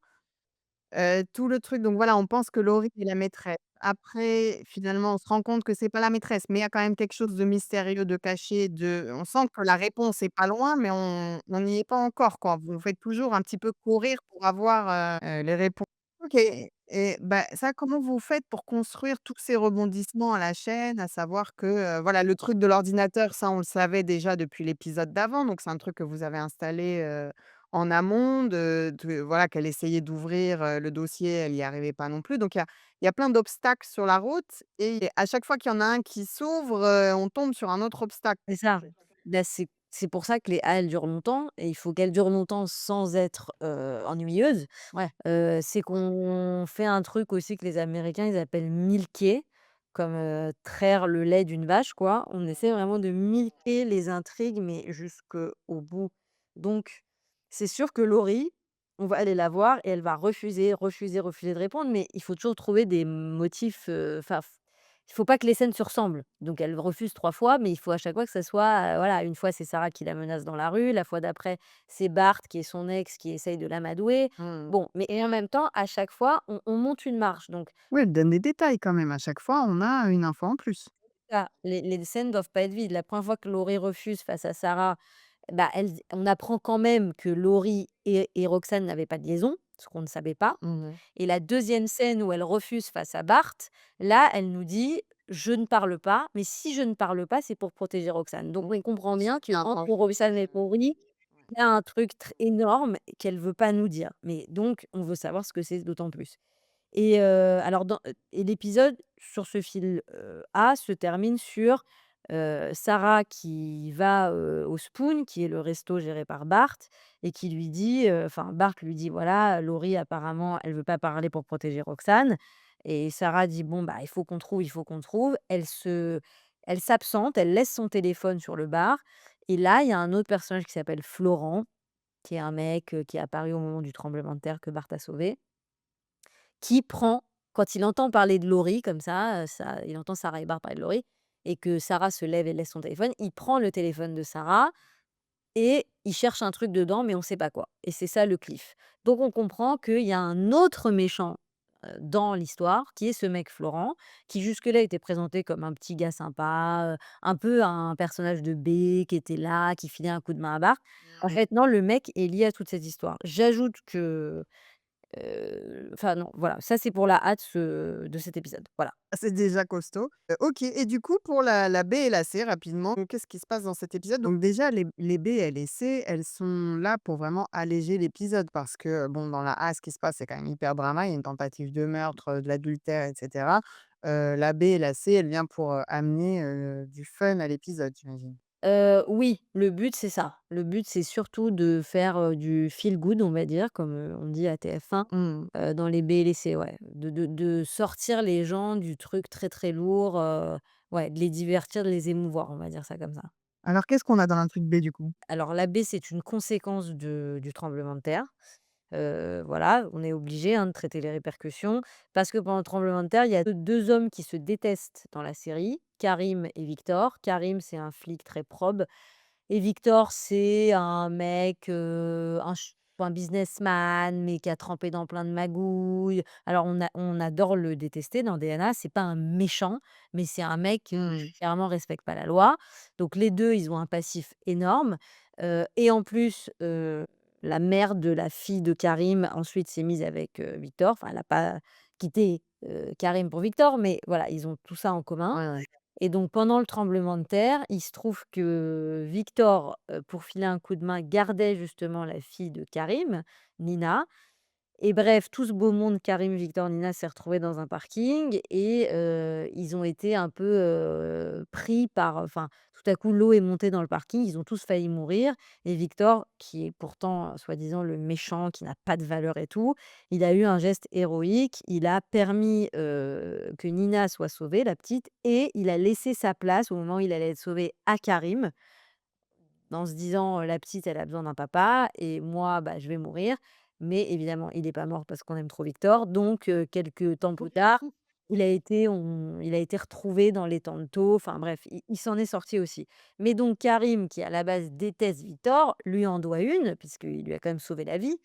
tout le truc donc voilà, on pense que Laurie est la maîtresse. Après, finalement, on se rend compte que c'est pas la maîtresse, mais il y a quand même quelque chose de mystérieux, de caché, on sent que la réponse est pas loin, mais on n'y est pas encore, quoi. Vous faites toujours un petit peu courir pour avoir, les réponses. OK et bah, ça, comment vous faites pour construire tous ces rebondissements à la chaîne? À savoir que, voilà, le truc de l'ordinateur, ça, on le savait déjà depuis l'épisode d'avant, donc c'est un truc que vous avez installé, en amont de voilà, qu'elle essayait d'ouvrir, le dossier, elle y arrivait pas non plus, donc il y a plein d'obstacles sur la route et à chaque fois qu'il y en a un qui s'ouvre, on tombe sur un autre obstacle. C'est ça. Bah, c'est pour ça que les haies, elles durent longtemps et il faut qu'elles durent longtemps sans être, ennuyeuses. Ouais. C'est qu'on fait un truc aussi que les Américains, ils appellent milker, comme, traire le lait d'une vache, quoi. On essaie vraiment de milker les intrigues, mais jusqu'au bout. Donc c'est sûr que Laurie, on va aller la voir et elle va refuser, refuser, refuser de répondre, mais il faut toujours trouver des motifs, enfin, il faut pas que les scènes se ressemblent. Donc elle refuse 3 fois, mais il faut à chaque fois que ça soit, voilà, une fois c'est Sarah qui la menace dans la rue, la fois d'après c'est Bart qui est son ex qui essaye de l'amadouer. Mmh. Bon, mais et en même temps, à chaque fois, on monte une marche. Donc Oui, elle donne des détails quand même. À chaque fois, on a une info en plus. ça, les scènes doivent pas être vides. La première fois que Laurie refuse face à Sarah, bah, on apprend quand même que Laurie et Roxane n'avaient pas de liaison, ce qu'on ne savait pas. Mmh. Et la deuxième scène où elle refuse face à Bart, là, elle nous dit: «Je ne parle pas, mais si je ne parle pas, c'est pour protéger Roxane». Donc on Oui, comprend bien il y a un qu'entre projet. Roxane et Laurie, il y a un truc énorme qu'elle veut pas nous dire. Mais donc on veut savoir ce que c'est d'autant plus. Et alors et l'épisode sur ce fil, A se termine sur, Sarah qui va, au Spoon, qui est le resto géré par Bart et qui lui dit, enfin Bart lui dit: «Voilà, Laurie apparemment elle veut pas parler pour protéger Roxane» et Sarah dit: «Bon, bah, il faut qu'on trouve, il faut qu'on trouve». Elle s'absente, elle laisse son téléphone sur le bar et là, il y a un autre personnage qui s'appelle Florent, qui est un mec, qui est apparu au moment du tremblement de terre que Bart a sauvé qui prend quand il entend parler de Laurie comme ça il entend Sarah et Bart parler de Laurie et que Sarah se lève et laisse son téléphone, il prend le téléphone de Sarah et il cherche un truc dedans, mais on ne sait pas quoi et c'est ça le cliff. Donc on comprend qu'il y a un autre méchant, dans l'histoire qui est ce mec Florent, qui jusque-là était présenté comme un petit gars sympa, un peu un personnage de B qui était là, qui filait un coup de main à Bart. En fait non, le mec est lié à toute cette histoire. J'ajoute que enfin non, voilà, ça c'est pour la hâte, de cet épisode, voilà. C'est déjà costaud. OK et du coup pour la B et la C rapidement, donc qu'est-ce qui se passe dans cet épisode? Donc déjà les B et les C, elles sont là pour vraiment alléger l'épisode parce que, bon dans la A, ce qui se passe, c'est quand même hyper drama. Il y a une tentative de meurtre, de l'adultère et cetera. La B et la C, elle vient pour, amener, du fun à l'épisode, j'imagine? Oui, le but c'est ça. Le but c'est surtout de faire, du feel good, on va dire, comme, on dit à TF1, Mmh. dans les B et les C, ouais. De sortir les gens du truc très, très lourd, ouais, de les divertir, de les émouvoir, on va dire ça comme ça. Alors qu'est-ce qu'on a dans l'intrigue B du coup? Alors la baie, c'est une conséquence du tremblement de terre. Voilà, on est obligé, hein, de traiter les répercussions parce que pendant le tremblement de terre, il y a 2 hommes qui se détestent dans la série, Karim et Victor. Karim, c'est un flic très probe et Victor, c'est un mec, un businessman, mais qui a trempé dans plein de magouilles. Alors on adore le détester dans DNA, c'est pas un méchant, mais c'est un mec qui Mmh. clairement respecte pas la loi. Donc les 2, ils ont un passif énorme, et en plus, la mère de la fille de Karim ensuite s'est mise avec, Victor. Enfin, elle a pas quitté, Karim pour Victor, mais voilà, ils ont tout ça en commun. Ouais, ouais. Et donc pendant le tremblement de terre, il se trouve que Victor, pour filer un coup de main, gardait justement la fille de Karim, Nina. Et bref, tout ce beau monde, Karim, Victor, Nina, s'est retrouvé dans un parking et ils ont été un peu, pris par enfin, tout à coup, l'eau est montée dans le parking, ils ont tous failli mourir et Victor, qui est pourtant, soi-disant le méchant, qui n'a pas de valeur et tout, il a eu un geste héroïque. Il a permis, que Nina soit sauvée, la petite et il a laissé sa place au moment où il allait être sauvé à Karim. En se disant, «La petite, elle a besoin d'un papa et moi, bah, je vais mourir». Mais évidemment, il est pas mort parce qu'on aime trop Victor. Donc quelque temps plus tard, il a été retrouvé dans les temps de taupe. Enfin bref, il s'en est sorti aussi. Mais donc Karim, qui à la base déteste Victor, lui en doit une, puisqu'il lui a quand même sauvé la vie.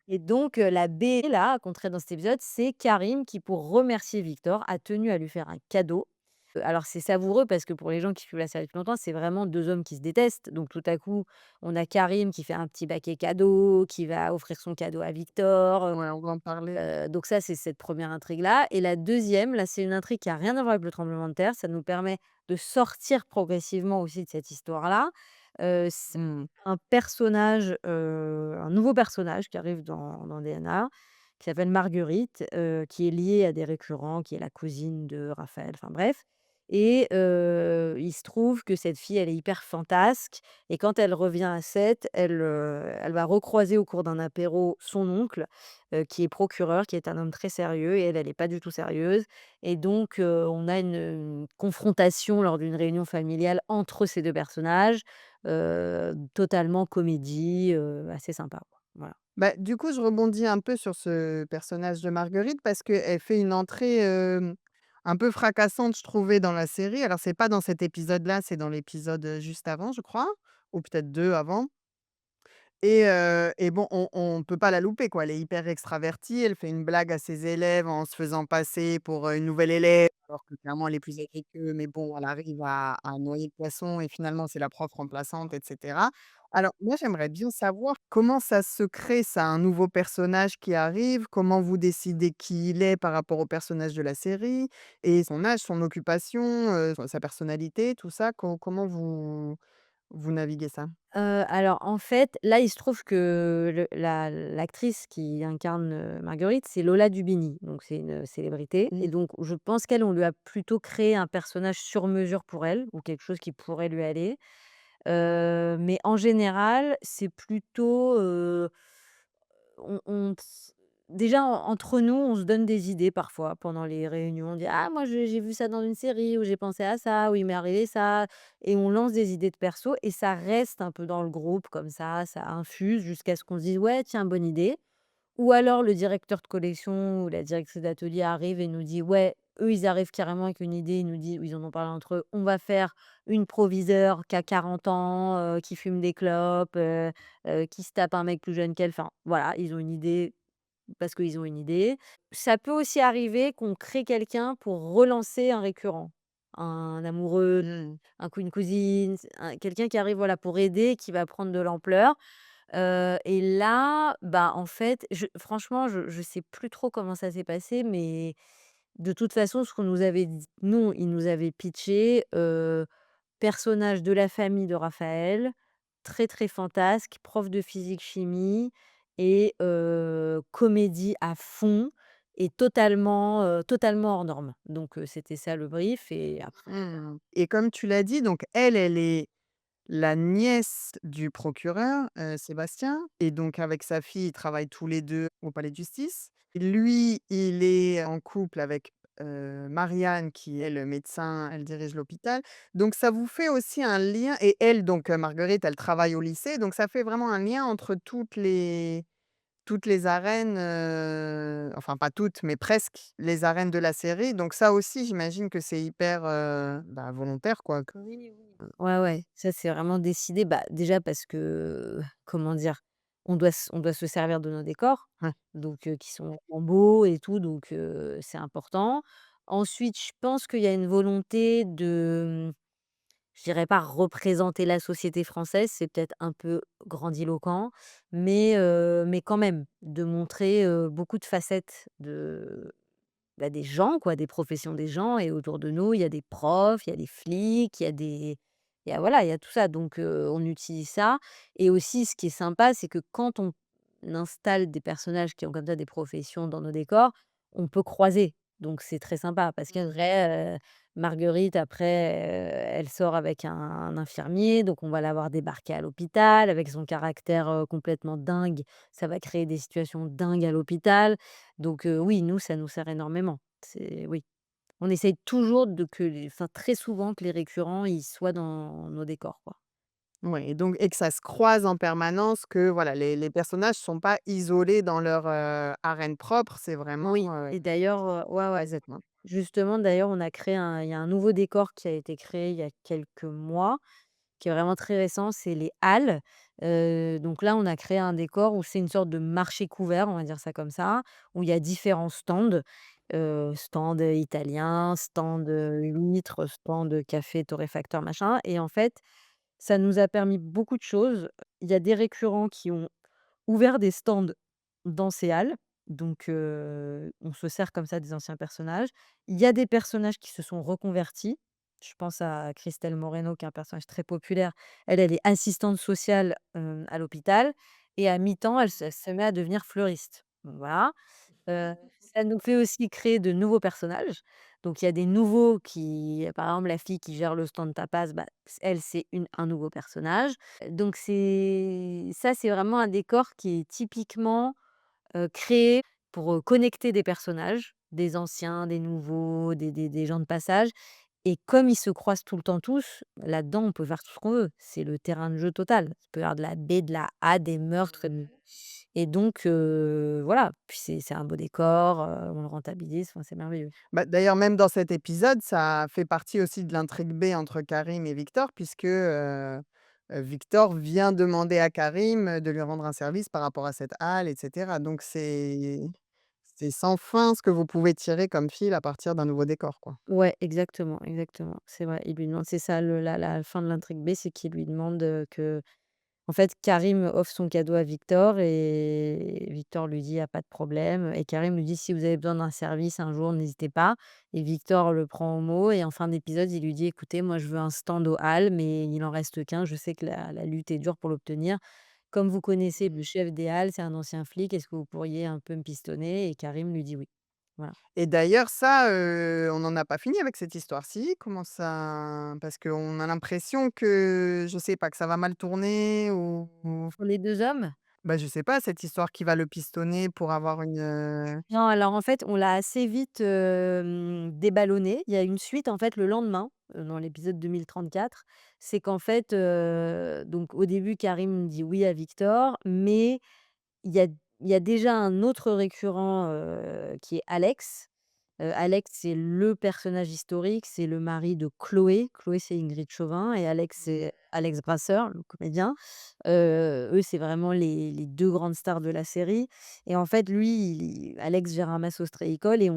et donc la B là, qu'on traite dans cet épisode, c'est Karim qui, pour remercier Victor, a tenu à lui faire un cadeau. Alors c'est savoureux parce que pour les gens qui suivent la série depuis longtemps, c'est vraiment 2 hommes qui se détestent. Donc tout à coup, on a Karim qui fait un petit baquet cadeau, qui va offrir son cadeau à Victor, Ouais, on va en parler. donc ça, c'est cette première intrigue-là, et la deuxième, là, c'est une intrigue qui a rien à voir avec le tremblement de terre. Ça nous permet de sortir progressivement aussi de cette histoire-là. C'est Mmh. un nouveau personnage qui arrive dans DNA, qui s'appelle Marguerite, qui est liée à des récurrents, qui est la cousine de Raphaël, enfin bref, et il se trouve que cette fille, elle est hyper fantasque, et quand elle revient à Sète, elle va recroiser au cours d'un apéro son oncle, qui est procureur, qui est un homme très sérieux, et elle, elle est pas du tout sérieuse, et donc on a une confrontation lors d'une réunion familiale entre ces 2 personnages, totalement comédie, assez sympa, quoi. Voilà. Bah, du coup, je rebondis un peu sur ce personnage de Marguerite parce qu'elle fait une entrée, un peu fracassante, je trouvais, dans la série. Alors, c'est pas dans cet épisode-là, c'est dans l'épisode, juste avant, je crois, ou peut-être 2 avant. Et bon, on peut pas la louper, quoi. Elle est hyper extravertie, elle fait une blague à ses élèves en se faisant passer pour, une nouvelle élève, alors que clairement elle est plus âgée qu'eux, mais bon, elle arrive à noyer le poisson et finalement c'est la prof remplaçante et cetera. Alors moi, j'aimerais bien savoir comment ça se crée ça, un nouveau personnage qui arrive? Comment vous décidez qui il est par rapport au personnage de la série? Et son âge, son occupation, sa personnalité, tout ça, comment vous naviguez ça? Alors en fait, là, il se trouve que l'actrice qui incarne, Marguerite, c'est Lola Dubini, donc c'est une célébrité, et Mmh. donc je pense qu'elle, on lui a plutôt créé un personnage sur mesure pour elle, ou quelque chose qui pourrait lui aller. Mais en général, c'est plutôt, on déjà entre nous, on se donne des idées parfois pendant les réunions. On dit: «Ah moi j'ai vu ça dans une série», ou «J'ai pensé à ça», ou «Il m'est arrivé ça», et on lance des idées de perso, et ça reste un peu dans le groupe comme ça infuse jusqu'à ce qu'on se dise: «Ouais, tiens, bonne idée». Ou alors le directeur de collection ou la directrice d'atelier arrive et nous dit: «Ouais», eux, ils arrivent carrément avec une idée, ils nous disent, ou ils en ont parlé entre eux: «On va faire une proviseure qui a 40 ans, qui fume des clopes, qui se tape un mec plus jeune qu'elle». Enfin, voilà, ils ont une idée parce qu'ils ont une idée. Ça peut aussi arriver qu'on crée quelqu'un pour relancer un récurrent, un amoureux, Mmh. une cousine, quelqu'un qui arrive, voilà, pour aider, qui va prendre de l'ampleur. Et là, bah, en fait, franchement, je sais plus trop comment ça s'est passé, mais de toute façon, ce qu'on nous avait dit nous, ils nous avaient pitché, personnage de la famille de Raphaël, très, très fantasque, prof de physique-chimie, et comédie à fond, et totalement hors norme. Donc c'était ça le brief, et après Mmh. Et comme tu l'as dit, donc elle est la nièce du procureur, Sébastien, et donc avec sa fille, ils travaillent tous les 2 au palais de justice. Lui, il est en couple avec, Marianne qui est le médecin, elle dirige l'hôpital. Donc ça vous fait aussi un lien, et elle donc, Marguerite, elle travaille au lycée, donc ça fait vraiment un lien entre toutes les arènes, enfin pas toutes, mais presque les arènes de la série. Donc ça aussi, j'imagine que c'est hyper, bah, volontaire quoi, que oui, oui. Ouais, ouais, ça c'est vraiment décidé, bah, déjà parce que, comment dire? On doit se servir de nos décors, ouais. donc qui sont vraiment beaux et tout, donc c'est important. Ensuite, je pense qu'il y a une volonté de, je dirais pas représenter la société française, c'est peut-être un peu grandiloquent, mais quand même, de montrer, beaucoup de facettes des gens quoi, des professions des gens, et autour de nous, il y a des profs, il y a des flics, il y a voilà, il y a tout ça, donc on utilise ça, et aussi ce qui est sympa, c'est que quand on installe des personnages qui ont comme ça des professions dans nos décors, on peut croiser. Donc c'est très sympa parce Mmh. qu'après, Marguerite après, elle sort avec un infirmier, donc on va la voir débarquer à l'hôpital avec son caractère, complètement dingue. Ça va créer des situations dingues à l'hôpital. Donc oui, nous, ça nous sert énormément. C'est oui. On essaye toujours de que les enfin, très souvent que les récurrents, ils soient dans nos décors, quoi. Ouais, et donc et que ça se croise en permanence, que voilà, les personnages sont pas isolés dans leur, arène propre, c'est vraiment, Oui, et d'ailleurs, ouais, ouais, très étroit. justement, d'ailleurs, on a créé il y a un nouveau décor qui a été créé il y a quelques mois, qui est vraiment très récent, c'est les halles. Donc là, on a créé un décor où c'est une sorte de marché couvert, on va dire ça comme ça, où il y a différents stands, stand, italien, stand, huîtres, stand, café torréfacteur, machin et en fait, ça nous a permis beaucoup de choses. Il y a des récurrents qui ont ouvert des stands dans ces halles, donc on se sert comme ça des anciens personnages. Il y a des personnages qui se sont reconvertis. Je pense à Christelle Moreno qui est un personnage très populaire. Elle, elle est assistante sociale, à l'hôpital et à mi-temps, elle se met à devenir fleuriste. Donc voilà. Ça nous fait aussi créer de nouveaux personnages. Donc il y a des nouveaux qui par exemple, la fille qui gère le stand tapas, bah, elle, c'est un nouveau personnage. Donc c'est vraiment un décor qui est typiquement, créé pour, connecter des personnages, des anciens, des nouveaux, des gens de passage et comme ils se croisent tout le temps tous, là-dedans, on peut faire tout ce qu'on veut. C'est le terrain de jeu total. Il peut y avoir de la baie, de la A, des meurtres, et donc voilà. Puis c'est un beau décor, on le rentabilise, enfin, c'est merveilleux. Bah, d'ailleurs, même dans cet épisode, ça fait partie aussi de l'intrigue B entre Karim et Victor puisque, Victor vient demander à Karim, de lui rendre un service par rapport à cette halle et cetera. Donc c'est sans fin ce que vous pouvez tirer comme fil à partir d'un nouveau décor, quoi. Ouais, exactement, exactement. C'est vrai, il lui demande c'est ça la fin de l'intrigue B, c'est qu'il lui demande, que en fait, Karim offre son cadeau à Victor et Victor lui dit: «Il y a pas de problème» et Karim lui dit: «Si vous avez besoin d'un service un jour, n'hésitez pas» et Victor le prend au mot et en fin d'épisode, il lui dit: «Écoutez, moi, je veux un stand aux Halles, mais il en reste qu'un. Je sais que la lutte est dure pour l'obtenir. Comme vous connaissez le chef des Halles, c'est un ancien flic, est-ce que vous pourriez un peu me pistonner?» et Karim lui dit: «Oui». Voilà. Et d'ailleurs ça, on n'en a pas fini avec cette histoire-ci? Comment ça parce qu'on a l'impression que, je sais pas, que ça va mal tourner ou Pour les 2 hommes? bah, je sais pas, cette histoire qui va le pistonner pour avoir une, Non, alors en fait, on l'a assez vite, déballonné. Il y a une suite en fait le lendemain, dans l'épisode 2034. C'est qu'en fait, donc au début, Karim dit oui à Victor, mais il y a il y a déjà un autre récurrent, qui est Alex. Alex, c'est le personnage historique, c'est le mari de Chloé. Chloé, c'est Ingrid Chauvin et Alex, c'est Alex Brasseur, le comédien. Eux, c'est vraiment les 2 grandes stars de la série et en fait, lui, Alex gère un masso-ostréicole et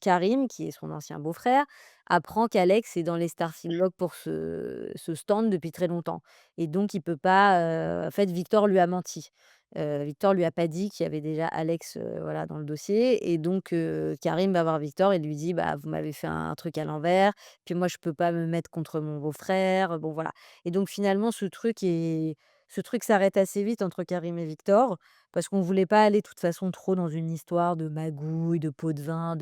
Karim, qui est son ancien beau-frère, apprend qu'Alex est dans les starting blocks pour ce stand depuis très longtemps et donc il peut pas, en fait, Victor lui a menti. Victor lui a pas dit qu'il y avait déjà Alex, voilà, dans le dossier et donc Karim va voir Victor et lui dit: «Bah, vous m'avez fait un truc à l'envers, puis moi je peux pas me mettre contre mon beau-frère», bon voilà et donc finalement ce truc s'arrête assez vite entre Karim et Victor parce qu'on voulait pas aller de toute façon trop dans une histoire de magouille, de pot de vin,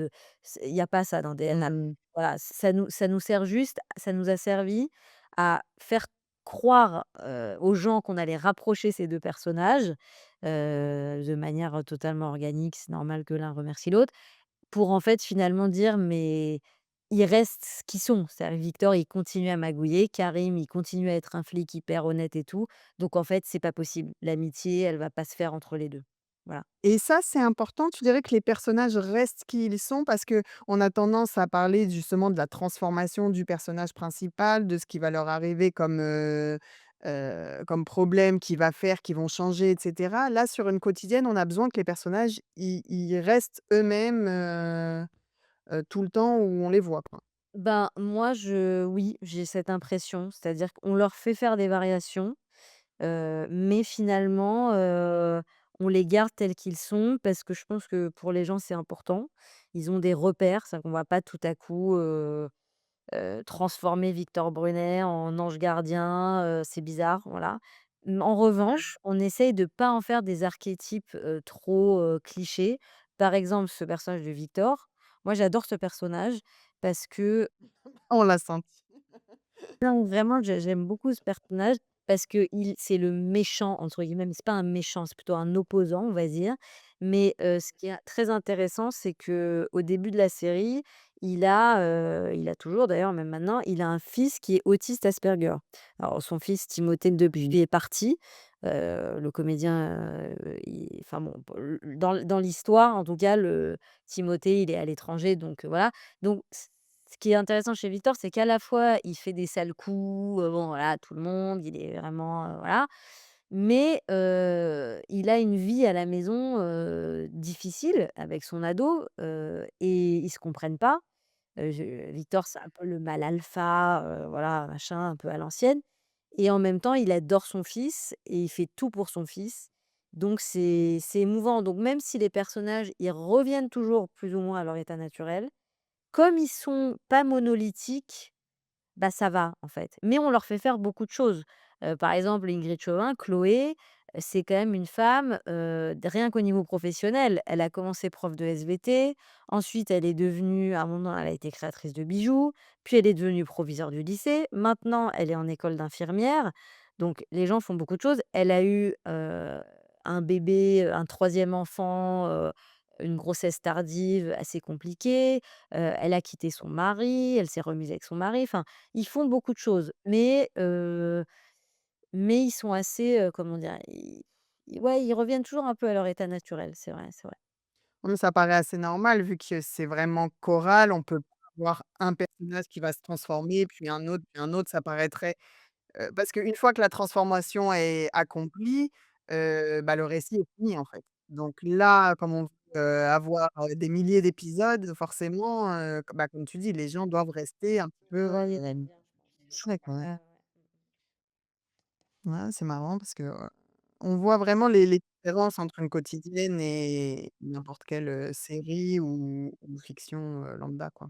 il y a pas ça dans DNA. mmh. Voilà, ça nous sert juste ça nous a servi à faire croire, aux gens qu'on allait rapprocher ces 2 personnages, de manière, totalement organique. C'est normal que l'un remercie l'autre, pour en fait finalement dire: «Mais ils restent ce qu'ils sont». C'est-à-dire que Victor, il continue à magouiller, Karim, il continue à être un flic hyper honnête et tout, donc en fait, c'est pas possible. L'amitié, elle va pas se faire entre les 2. Voilà. Et ça, c'est important, tu dirais que les personnages restent qui ils sont? Parce que on a tendance à parler justement de la transformation du personnage principal, de ce qui va leur arriver comme problème qui va faire qu'ils vont changer et cetera. Là, sur une quotidienne, on a besoin que les personnages, ils restent eux-mêmes, tout le temps où on les voit, quoi. Ben, moi, oui, j'ai cette impression, c'est-à-dire qu'on leur fait faire des variations. Mais finalement, on les garde tels qu'ils sont parce que je pense que pour les gens, c'est important. Ils ont des repères, c'est qu'on va pas tout à coup, transformer Victor Brunet en ange gardien, c'est bizarre, voilà. En revanche, on essaye de pas en faire des archétypes, trop, clichés. Par exemple, ce personnage de Victor, moi j'adore ce personnage parce que On l'a senti. non, vraiment, j'aime beaucoup ce personnage parce que c'est «le méchant» entre guillemets, mais c'est pas un méchant, c'est plutôt un opposant, on va dire. Mais, ce qui est très intéressant, c'est que au début de la série, il a toujours d'ailleurs, même maintenant, il a un fils qui est autiste Asperger. Alors son fils Timothée depuis est parti, le comédien, enfin bon, dans l'histoire en tout cas, le Timothée, il est à l'étranger donc, voilà. Donc ce qui est intéressant chez Victor, c'est qu'à la fois, il fait des sales coups, bon voilà, tout le monde, il est vraiment, voilà. Mais il a une vie à la maison, difficile avec son ado, et ils se comprennent pas. Je Victor, c'est un peu le mâle alpha, voilà, machin, un peu à l'ancienne, et en même temps, il adore son fils et il fait tout pour son fils. Donc c'est émouvant. Donc même si les personnages, ils reviennent toujours plus ou moins à leur état naturel, comme ils sont pas monolithiques, bah, ça va, en fait. Mais on leur fait faire beaucoup de choses. Par exemple, Ingrid Chauvin, Chloé, c'est quand même une femme, d rien qu'au niveau professionnel. Elle a commencé prof de SVT, ensuite elle est devenue à un moment, elle a été créatrice de bijoux, puis elle est devenue proviseure du lycée. Maintenant, elle est en école d'infirmière. Donc les gens font beaucoup de choses. Elle a eu, un bébé, un troisième enfant, une grossesse tardive assez compliquée. Elle a quitté son mari, elle s'est remise avec son mari, enfin, ils font beaucoup de choses, mais ils sont assez, comment dire? Ouais, ils reviennent toujours un peu à leur état naturel, c'est vrai, c'est vrai. Oui, ça paraît assez normal vu que c'est vraiment choral, on peut pas avoir un personnage qui va se transformer, puis un autre, ça paraîtrait parce qu'une fois que la transformation est accomplie, bah, le récit est fini, en fait. Donc là, comme on veut, avoir, des milliers d'épisodes, forcément, bah, comme tu dis, les gens doivent rester un petit peu, Ouais, il y a ouais, ouais. ouais, ouais. Ouais, c'est marrant parce que, on voit vraiment les différences entre une quotidienne et n'importe quelle, série ou fiction, lambda, quoi.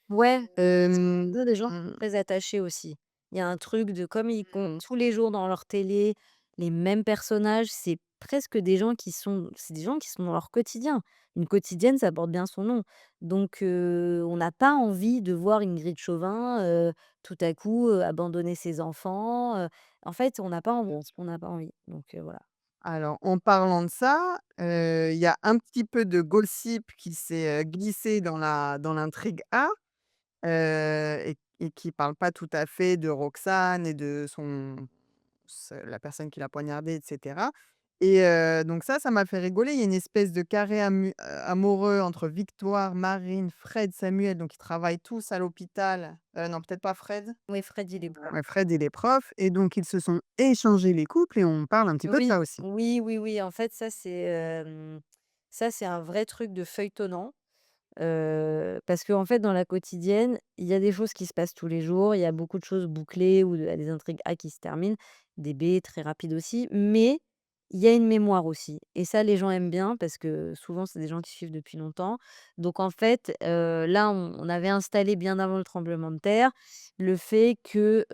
Ouais, Hem, eux, des gens mmh, très attachés aussi. Il y a un truc de comme ils comptent tous les jours dans leur télé les mêmes personnages, c'est presque des gens qui sont c'est des gens qui sont dans leur quotidien. Une quotidienne, ça porte bien son nom. Donc on n'a pas envie de voir Ingrid Chauvin, tout à coup, abandonner ses enfants, en fait, on n'a pas envie. Donc voilà. alors en parlant de ça, il y a un petit peu de gossip qui s'est, glissé dans l'intrigue A, et qui parle pas tout à fait de Roxane et de la personne qui l'a poignardée et cetera, et donc ça m'a fait rigoler. Il y a une espèce de carré amoureux entre Victoire, Marine, Fred, Samuel, donc ils travaillent tous à l'hôpital. Non, peut-être pas Fred? Oui, Fred, il est beau. Ouais, Fred, il est prof et donc ils se sont échangés les couples et on parle un petit peu de ça Oui, aussi. oui, oui, oui, en fait, ça, c'est un vrai truc de feuilletonnant. Parce qu'en fait, dans la quotidienne, il y a des choses qui se passent tous les jours, il y a beaucoup de choses bouclées ou il y a des intrigues A qui se terminent, des B très rapides aussi, mais il y a une mémoire aussi et ça, les gens aiment bien parce que souvent, c'est des gens qui suivent depuis longtemps. Donc en fait, là, on avait installé bien avant le tremblement de terre le fait que,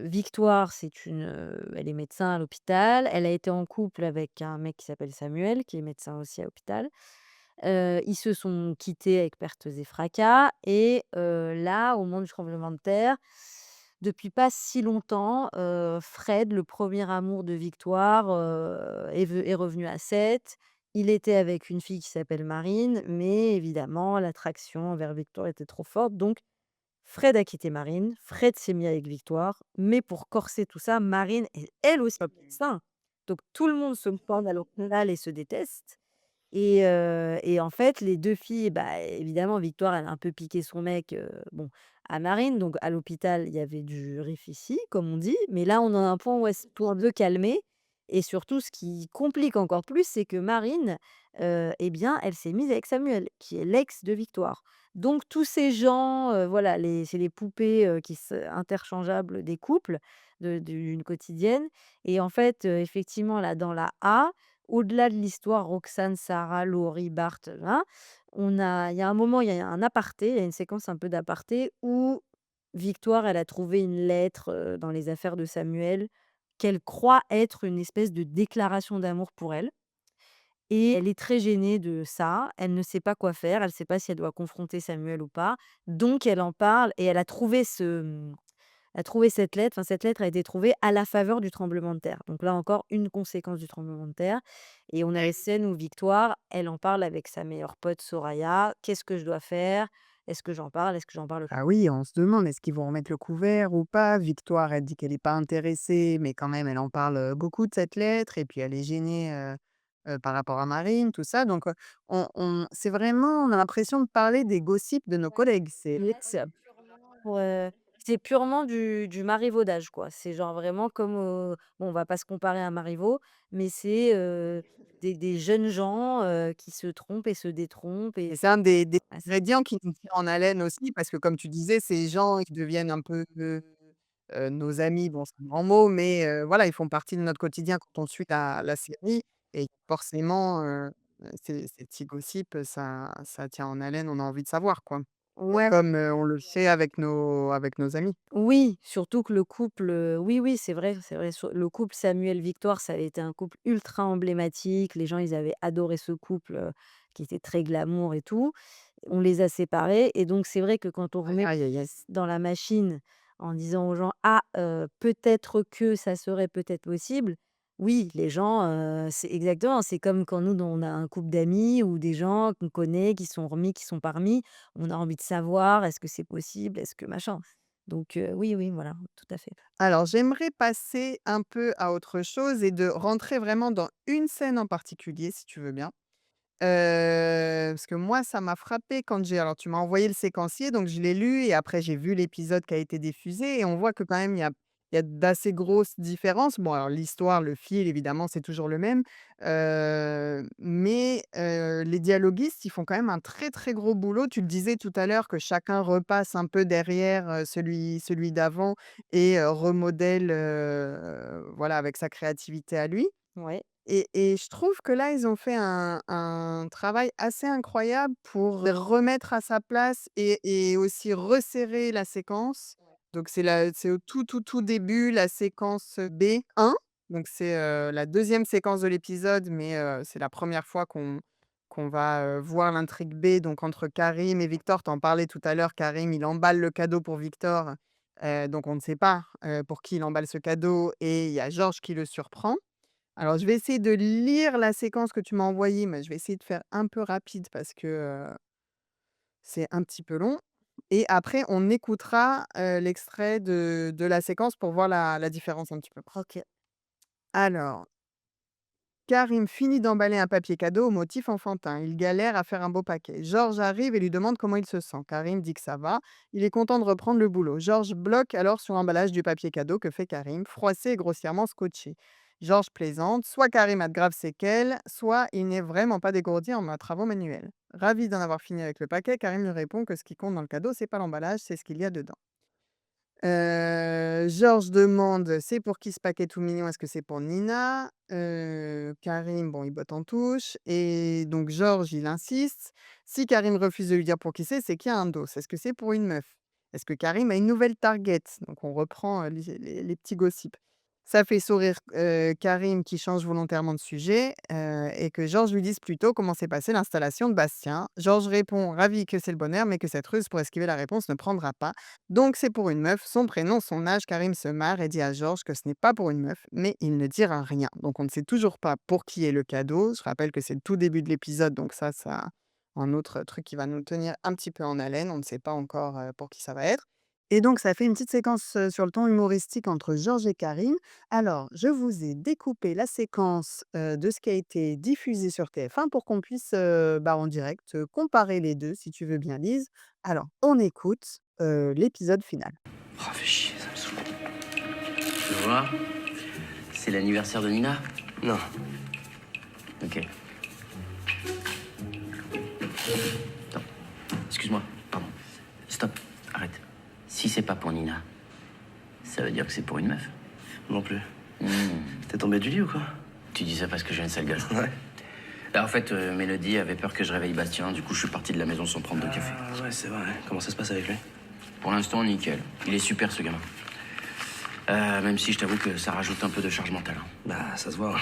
Victoire, elle est médecin à l'hôpital, elle a été en couple avec un mec qui s'appelle Samuel, qui est médecin aussi à l'hôpital. Ils se sont quittés avec pertes et fracas et là, au moment du tremblement de terre, depuis pas si longtemps, Fred, le premier amour de Victoire, est revenu à Sète. Il était avec une fille qui s'appelle Marine, mais évidemment, l'attraction envers Victoire était trop forte, donc Fred a quitté Marine, Fred s'est mis avec Victoire, mais pour corser tout ça, Marine est elle aussi médecin. Donc tout le monde se borne à l'hôpital et se déteste. Et en fait, les 2 filles, bah, évidemment, Victoire, elle a un peu piqué son mec, bon, à Marine, donc à l'hôpital, il y avait du rififi, comme on dit, mais là, on en a un point où elle s'est pour de calmer et surtout, ce qui complique encore plus, c'est que Marine, et bien, elle s'est mise avec Samuel, qui est l'ex de Victoire. Donc tous ces gens, voilà, c'est les poupées, qui se interchangeables des couples d'une quotidienne et en fait, effectivement, là, dans la A, au-delà de l'histoire Roxane, Sarah, Laurie, Bart, hein, il y a un moment, il y a un aparté, il y a une séquence un peu d'aparté où Victoire, elle a trouvé une lettre, dans les affaires de Samuel qu'elle croit être une espèce de déclaration d'amour pour elle et elle est très gênée de ça. Elle ne sait pas quoi faire, elle ne sait pas si elle doit confronter Samuel ou pas. Donc elle en parle et elle a trouvé cette lettre, enfin cette lettre a été trouvée à la faveur du tremblement de terre. Donc là encore, une conséquence du tremblement de terre et on a les scènes où Victoire, elle en parle avec sa meilleure pote Soraya: «Qu'est-ce que je dois faire? Est-ce que j'en parle? Est-ce que j'en parle pas?» Ah oui, on se demande est-ce qu'ils vont remettre le couvert ou pas? Victoire, elle dit qu'elle est pas intéressée, mais quand même elle en parle, beaucoup de cette lettre et puis elle est gênée, par rapport à Marine, tout ça, donc on c'est vraiment on a l'impression de parler des gossips de nos collègues. C'est L'ex, pour, C'est purement du marivaudage, quoi. C'est genre vraiment comme, bon, on va pas se comparer à Marivaux, mais c'est, des jeunes gens, qui se trompent et se détrompent Et et c'est un des ah c'est ingrédients qui nous tient en haleine aussi parce que comme tu disais, ces gens qui deviennent un peu, nos amis, bon, c'est un grand mot, mais voilà, ils font partie de notre quotidien quand on suit la série et forcément, ces petits gossips, ça tient en haleine, on a envie de savoir, quoi. ouais. Comme, on le fait avec nos amis. Oui, surtout que le couple, oui, oui, c'est vrai, le couple Samuel-Victoire, ça avait été un couple ultra emblématique. Les gens, ils avaient adoré ce couple, qui était très glamour et tout. On les a séparés et donc c'est vrai que quand on remet Aïe, aïe, aïe. dans la machine en disant aux gens: «Ah, peut-être que ça serait peut-être possible». Oui, les gens, c'est exactement, c'est comme quand nous, on a un couple d'amis ou des gens qu'on connaît qui sont remis, qui sont pas remis. On a envie de savoir, est-ce que c'est possible? Est-ce que machin? Donc oui, oui, voilà, tout à fait. Alors j'aimerais passer un peu à autre chose et de rentrer vraiment dans une scène en particulier, si tu veux bien. Parce que moi, ça m'a frappé quand alors tu m'as envoyé le séquencier, donc je l'ai lu et après j'ai vu l'épisode qui a été diffusé et on voit que quand même il y a d'assez grosses différences. Bon, alors l'histoire, le fil, évidemment, c'est toujours le même, mais les dialoguistes, ils font quand même un très, très gros boulot. Tu le disais tout à l'heure que chacun repasse un peu derrière, celui d'avant et remodèle, voilà, avec sa créativité à lui. Ouais, Et je trouve que là, ils ont fait un travail assez incroyable pour les remettre à sa place et aussi resserrer la séquence. Donc c'est au tout, tout, tout début, la séquence B1. Donc c'est, la deuxième séquence de l'épisode, mais c'est la première fois qu'on va, voir l'intrigue B, donc entre Karim et Victor. Tu en parlais tout à l'heure, Karim, il emballe le cadeau pour Victor, donc on ne sait pas, pour qui il emballe ce cadeau et il y a Georges qui le surprend. Alors, je vais essayer de lire la séquence que tu m'as envoyée, mais je vais essayer de faire un peu rapide parce que, c'est un petit peu long et après on écoutera, l'extrait de la séquence pour voir la différence un petit peu. OK. Alors, Karim finit d'emballer un papier cadeau au motif enfantin. Il galère à faire un beau paquet. Georges arrive et lui demande comment il se sent. Karim dit que ça va. Il est content de reprendre le boulot. Georges bloque alors sur l'emballage du papier cadeau que fait Karim, froissé et grossièrement scotché. Georges plaisante, soit Karim a de graves séquelles, soit il n'est vraiment pas dégourdi en travaux manuels. Ravi d'en avoir fini avec le paquet, Karim lui répond que ce qui compte dans le cadeau, c'est pas l'emballage, c'est ce qu'il y a dedans. Georges demande: «C'est pour qui ce paquet tout mignon? Est-ce que c'est pour Nina?» Karim, bon, il botte en touche et donc Georges, il insiste. Si Karim refuse de lui dire pour qui c'est qu'il y a un dos. Est-ce que c'est pour une meuf? Est-ce que Karim a une nouvelle target? Donc on reprend, les petits gossips. Ça fait sourire, Karim qui change volontairement de sujet, et que Georges lui dise plutôt comment s'est passée l'installation de Bastien. Georges répond ravi que c'est le bonheur, mais que cette ruse pour esquiver la réponse ne prendra pas. Donc c'est pour une meuf, son prénom, son âge. Karim se marre et dit à Georges que ce n'est pas pour une meuf, mais il ne dira rien. Donc on ne sait toujours pas pour qui est le cadeau. Je rappelle que c'est le tout début de l'épisode, donc ça un autre truc qui va nous tenir un petit peu en haleine. On ne sait pas encore, pour qui ça va être. Et donc ça fait une petite séquence, sur le ton humoristique entre Georges et Karim. Alors, je vous ai découpé la séquence, de ce qui a été diffusé sur TF1 pour qu'on puisse, en direct, comparer les 2 si tu veux bien Lise. Alors, on écoute, l'épisode final. Oh, fais chier, ça me saoule. Tu vois, c'est l'anniversaire de Nina? Non. Ok. Attends. Excuse-moi, pardon. Stop, arrête. Si c'est pas pour Nina, ça veut dire que c'est pour une meuf? Non plus. Hmm. T'es tombé du lit ou quoi? Tu dis ça parce que j'ai une sale gueule. Ouais. Là, en fait, Mélodie avait peur que je réveille Bastien, du coup, je suis parti de la maison sans prendre de café. Ah ouais, c'est vrai. Comment ça se passe avec lui? Pour l'instant, nickel. Il est super, ce gamin. Même si je t'avoue que ça rajoute un peu de charge mentale. Hein. Bah, ça se voit.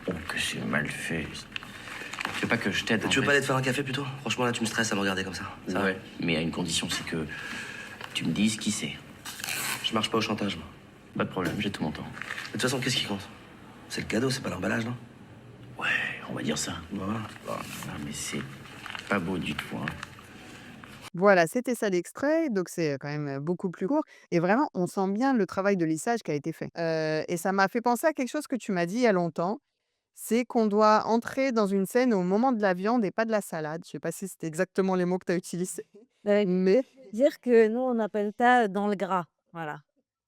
Oh, que c'est mal fait. Tu veux pas que je t'aide? Tu veux pas aller te faire un café plutôt? Franchement, là, tu me stresses à me regarder comme ça. Ça va? Ouais, mais à une condition, c'est que tu me dises qui c'est. Je marche pas au chantage, moi. Pas de problème, j'ai tout mon temps. De toute façon, qu'est-ce qui compte? C'est le cadeau, c'est pas l'emballage, non? Ouais, on va dire ça. Voilà. Oh, non, mais c'est pas beau du tout, hein. Voilà, c'était ça l'extrait, donc c'est quand même, beaucoup plus court et vraiment on sent bien le travail de lissage qui a été fait. Et ça m'a fait penser à quelque chose que tu m'as dit il y a longtemps, c'est qu'on doit entrer dans une scène au moment de la viande et pas de la salade. Je sais pas si c'était exactement les mots que tu as utilisés, Ouais. mais Dire que nous, on appelle ça dans le gras, voilà.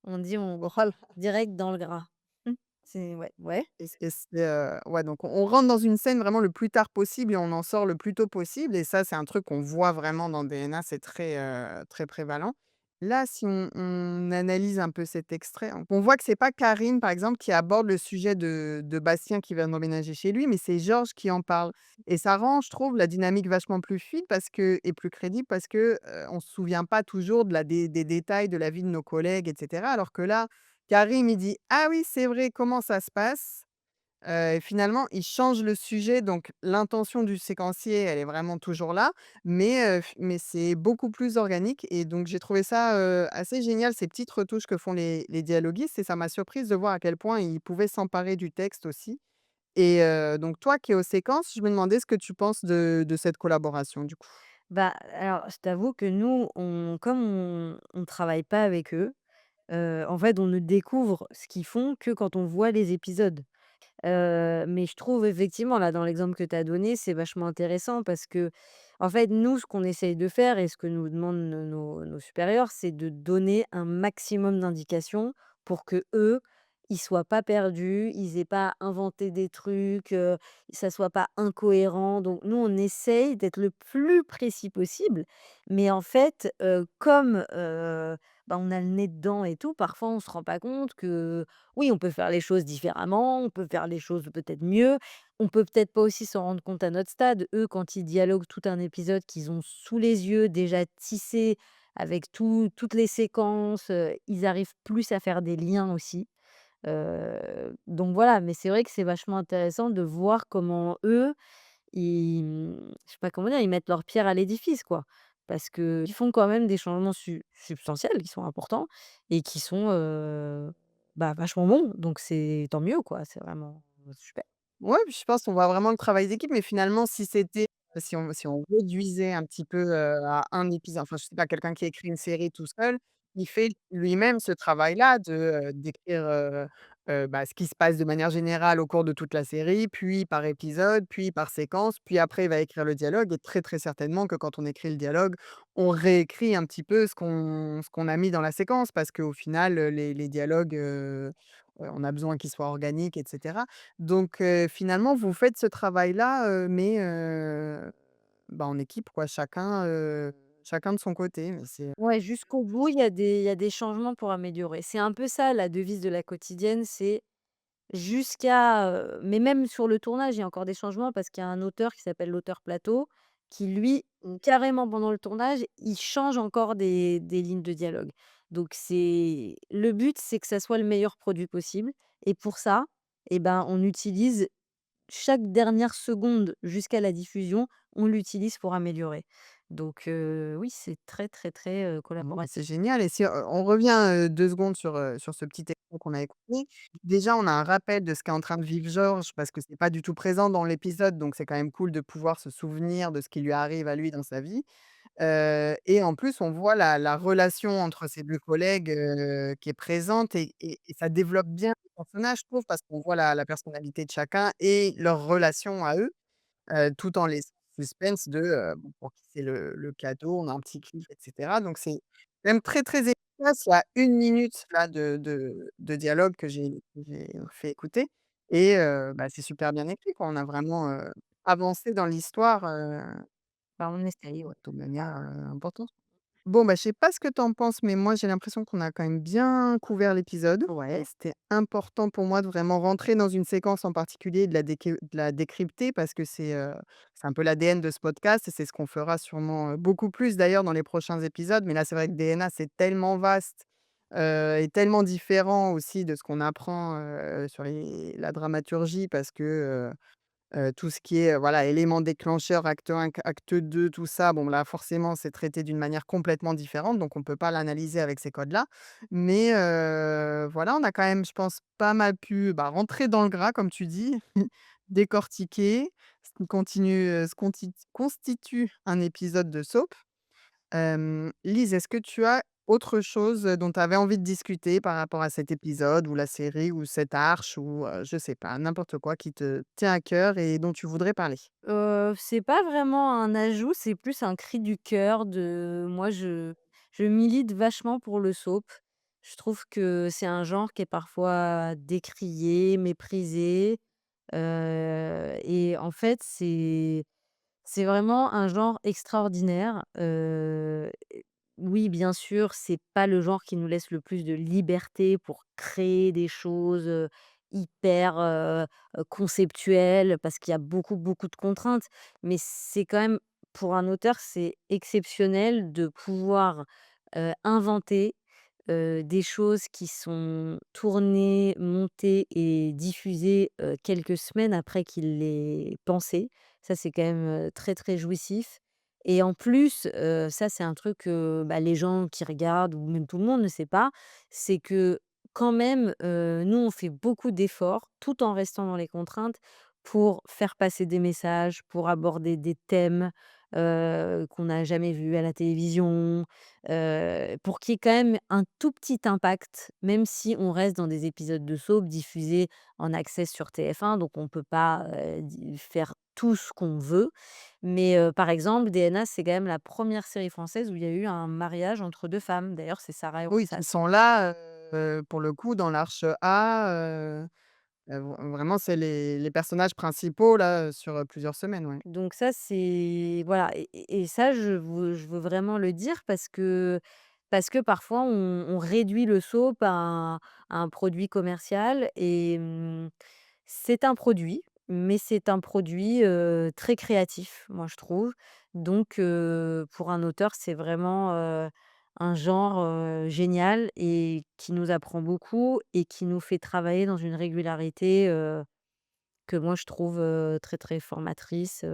On dit on Voilà. direct dans le gras. Mmh. C'est ouais, ouais. Et c'est, ouais, donc on rentre dans une scène vraiment le plus tard possible et on en sort le plus tôt possible et ça, c'est un truc qu'on voit vraiment dans DNA, c'est très, très prévalent. Là, si on analyse un peu cet extrait, on voit que c'est pas Karine, par exemple, qui aborde le sujet de Bastien qui vient d'emménager chez lui, mais c'est Georges qui en parle et ça rend, je trouve, la dynamique vachement plus fluide parce que et plus crédible parce que, on se souvient pas toujours de la des détails de la vie de nos collègues et cetera. Alors que là, Karim, il dit: «Ah oui, c'est vrai, comment ça se passe?» Et finalement, il change le sujet, donc l'intention du séquencier, elle est vraiment toujours là, mais c'est beaucoup plus organique et donc j'ai trouvé ça, assez génial, ces petites retouches que font les dialoguistes et ça m'a surprise de voir à quel point ils pouvaient s'emparer du texte aussi et donc toi qui es aux séquences, je me demandais ce que tu penses de cette collaboration du coup? Bah, alors je t'avoue que nous, on travaille pas avec eux, en fait, on ne découvre ce qu'ils font que quand on voit les épisodes. Mais je trouve effectivement, là, dans l'exemple que tu as donné, c'est vachement intéressant parce que en fait, nous, ce qu'on essaye de faire et ce que nous demandent nos supérieurs, c'est de donner un maximum d'indications pour que eux, ils soient pas perdus, ils aient pas inventé des trucs, ça soit pas incohérent. Donc nous, on essaye d'être le plus précis possible, mais en fait, comme, bah, on a le nez dedans et tout, parfois on se rend pas compte que oui, on peut faire les choses différemment, on peut faire les choses peut-être mieux. On peut peut-être pas aussi s'en rendre compte à notre stade. Eux, quand ils dialoguent tout un épisode qu'ils ont sous les yeux, déjà tissé avec toutes les séquences, ils arrivent plus à faire des liens aussi. Donc voilà, mais c'est vrai que c'est vachement intéressant de voir comment eux, je sais pas comment dire, ils mettent leur pierre à l'édifice, quoi. Parce qu'ils font quand même des changements substantiels qui sont importants et qui sont, bah, vachement bons. Donc c'est tant mieux, quoi. C'est vraiment super. Ouais, puis je pense qu'on voit vraiment le travail d'équipe, mais finalement, si on réduisait un petit peu, à un épisode, enfin, je sais pas, quelqu'un qui écrit une série tout seul, il fait lui-même ce travail-là d'écrire, bah, ce qui se passe de manière générale au cours de toute la série, puis par épisode, puis par séquence, puis après il va écrire le dialogue et très, très certainement que quand on écrit le dialogue, on réécrit un petit peu ce qu'on a mis dans la séquence parce qu'au final, les dialogues, on a besoin qu'ils soient organiques et cetera. Donc finalement, vous faites ce travail-là, mais bah, en équipe quoi, chacun de son côté, mais c'est Ouais, jusqu'au bout, il y a des changements pour améliorer. C'est un peu ça la devise de la quotidienne, c'est jusqu'à, mais même sur le tournage, il y a encore des changements parce qu'il y a un auteur qui s'appelle l'auteur plateau, qui lui, carrément pendant le tournage, il change encore des lignes de dialogue. Donc c'est le but, c'est que ça soit le meilleur produit possible et pour ça, et ben, on utilise chaque dernière seconde jusqu'à la diffusion, on l'utilise pour améliorer. Donc oui, c'est très, très, très, bon, bah, c'est collaboratif. génial et si, on revient, 2 secondes sur ce petit extrait qu'on a écouté. Déjà, on a un rappel de ce qu'est en train de vivre Georges parce que c'est pas du tout présent dans l'épisode, donc c'est quand même cool de pouvoir se souvenir de ce qui lui arrive à lui dans sa vie. Et en plus, on voit la relation entre ces 2 collègues, qui est présente et ça développe bien les personnages, je trouve, parce qu'on voit la personnalité de chacun et leur relation à eux, tout en laissant le suspense de, bon, pour qui c'est le cadeau, on a un petit clip et cetera. Donc c'est même très, très efficace. Il y a 1 minute là de dialogue que j'ai fait écouter et bah, c'est super bien écrit, quoi. On a vraiment, avancé dans l'histoire, Bah, on essaye, ouais. de manière, importante. Bon, bah, je sais pas ce que tu en penses, mais moi, j'ai l'impression qu'on a quand même bien couvert l'épisode et Ouais. c'était important pour moi de vraiment rentrer dans une séquence en particulier et de la décrypter parce que c'est un peu l'ADN de ce podcast et c'est ce qu'on fera sûrement, beaucoup plus d'ailleurs dans les prochains épisodes. Mais là, c'est vrai que DNA, c'est tellement vaste, et tellement différent aussi de ce qu'on apprend, sur la dramaturgie parce que, tout ce qui est, voilà, élément déclencheur, acte 1, acte 2, tout ça, bon, là, forcément, c'est traité d'une manière complètement différente, donc on ne peut pas l'analyser avec ces codes-là. Mais voilà, on a quand même, je pense, pas mal pu, bah, rentrer dans le gras, comme tu dis, décortiquer, ce qui constitue un épisode de soap. Lise, est-ce que tu as autre chose, dont tu avais envie de discuter par rapport à cet épisode ou la série ou cette arche ou, je sais pas, n'importe quoi qui te tient à cœur et dont tu voudrais parler? C'est pas vraiment un ajout, c'est plus un cri du cœur de moi je je milite vachement pour le soap. Je trouve que c'est un genre qui est parfois décrié, méprisé, et en fait, c'est vraiment un genre extraordinaire. Oui, bien sûr, c'est pas le genre qui nous laisse le plus de liberté pour créer des choses, hyper, conceptuelles parce qu'il y a beaucoup, beaucoup de contraintes. Mais c'est quand même pour un auteur, c'est exceptionnel de pouvoir, inventer, des choses qui sont tournées, montées et diffusées, quelques semaines après qu'il l'ait pensé. Ça, c'est quand même, très, très jouissif et en plus, ça, c'est un truc que, bah, les gens qui regardent ou même tout le monde ne sait pas, c'est que quand même, nous, on fait beaucoup d'efforts, tout en restant dans les contraintes, pour faire passer des messages, pour aborder des thèmes, qu'on n'a jamais vus à la télévision, pour qu'il y ait quand même un tout petit impact, même si on reste dans des épisodes de soap diffusés en accès sur TF1, donc on ne peut pas, faire tout ce qu'on veut. Mais, par exemple, DNA, c'est quand même la première série française où il y a eu un mariage entre 2 femmes. D'ailleurs, c'est Sarah et Oui, qui Roxane. sont là, pour le coup, dans l'Arche A, vraiment, c'est les personnages principaux là, sur, plusieurs semaines, ouais. Donc ça, c'est voilà et ça, je veux vraiment le dire parce que parfois on réduit le soap à un produit commercial et c'est un produit, mais c'est un produit, très créatif, moi je trouve. Donc pour un auteur, c'est vraiment, un genre, génial et qui nous apprend beaucoup et qui nous fait travailler dans une régularité, que moi je trouve, très, très formatrice,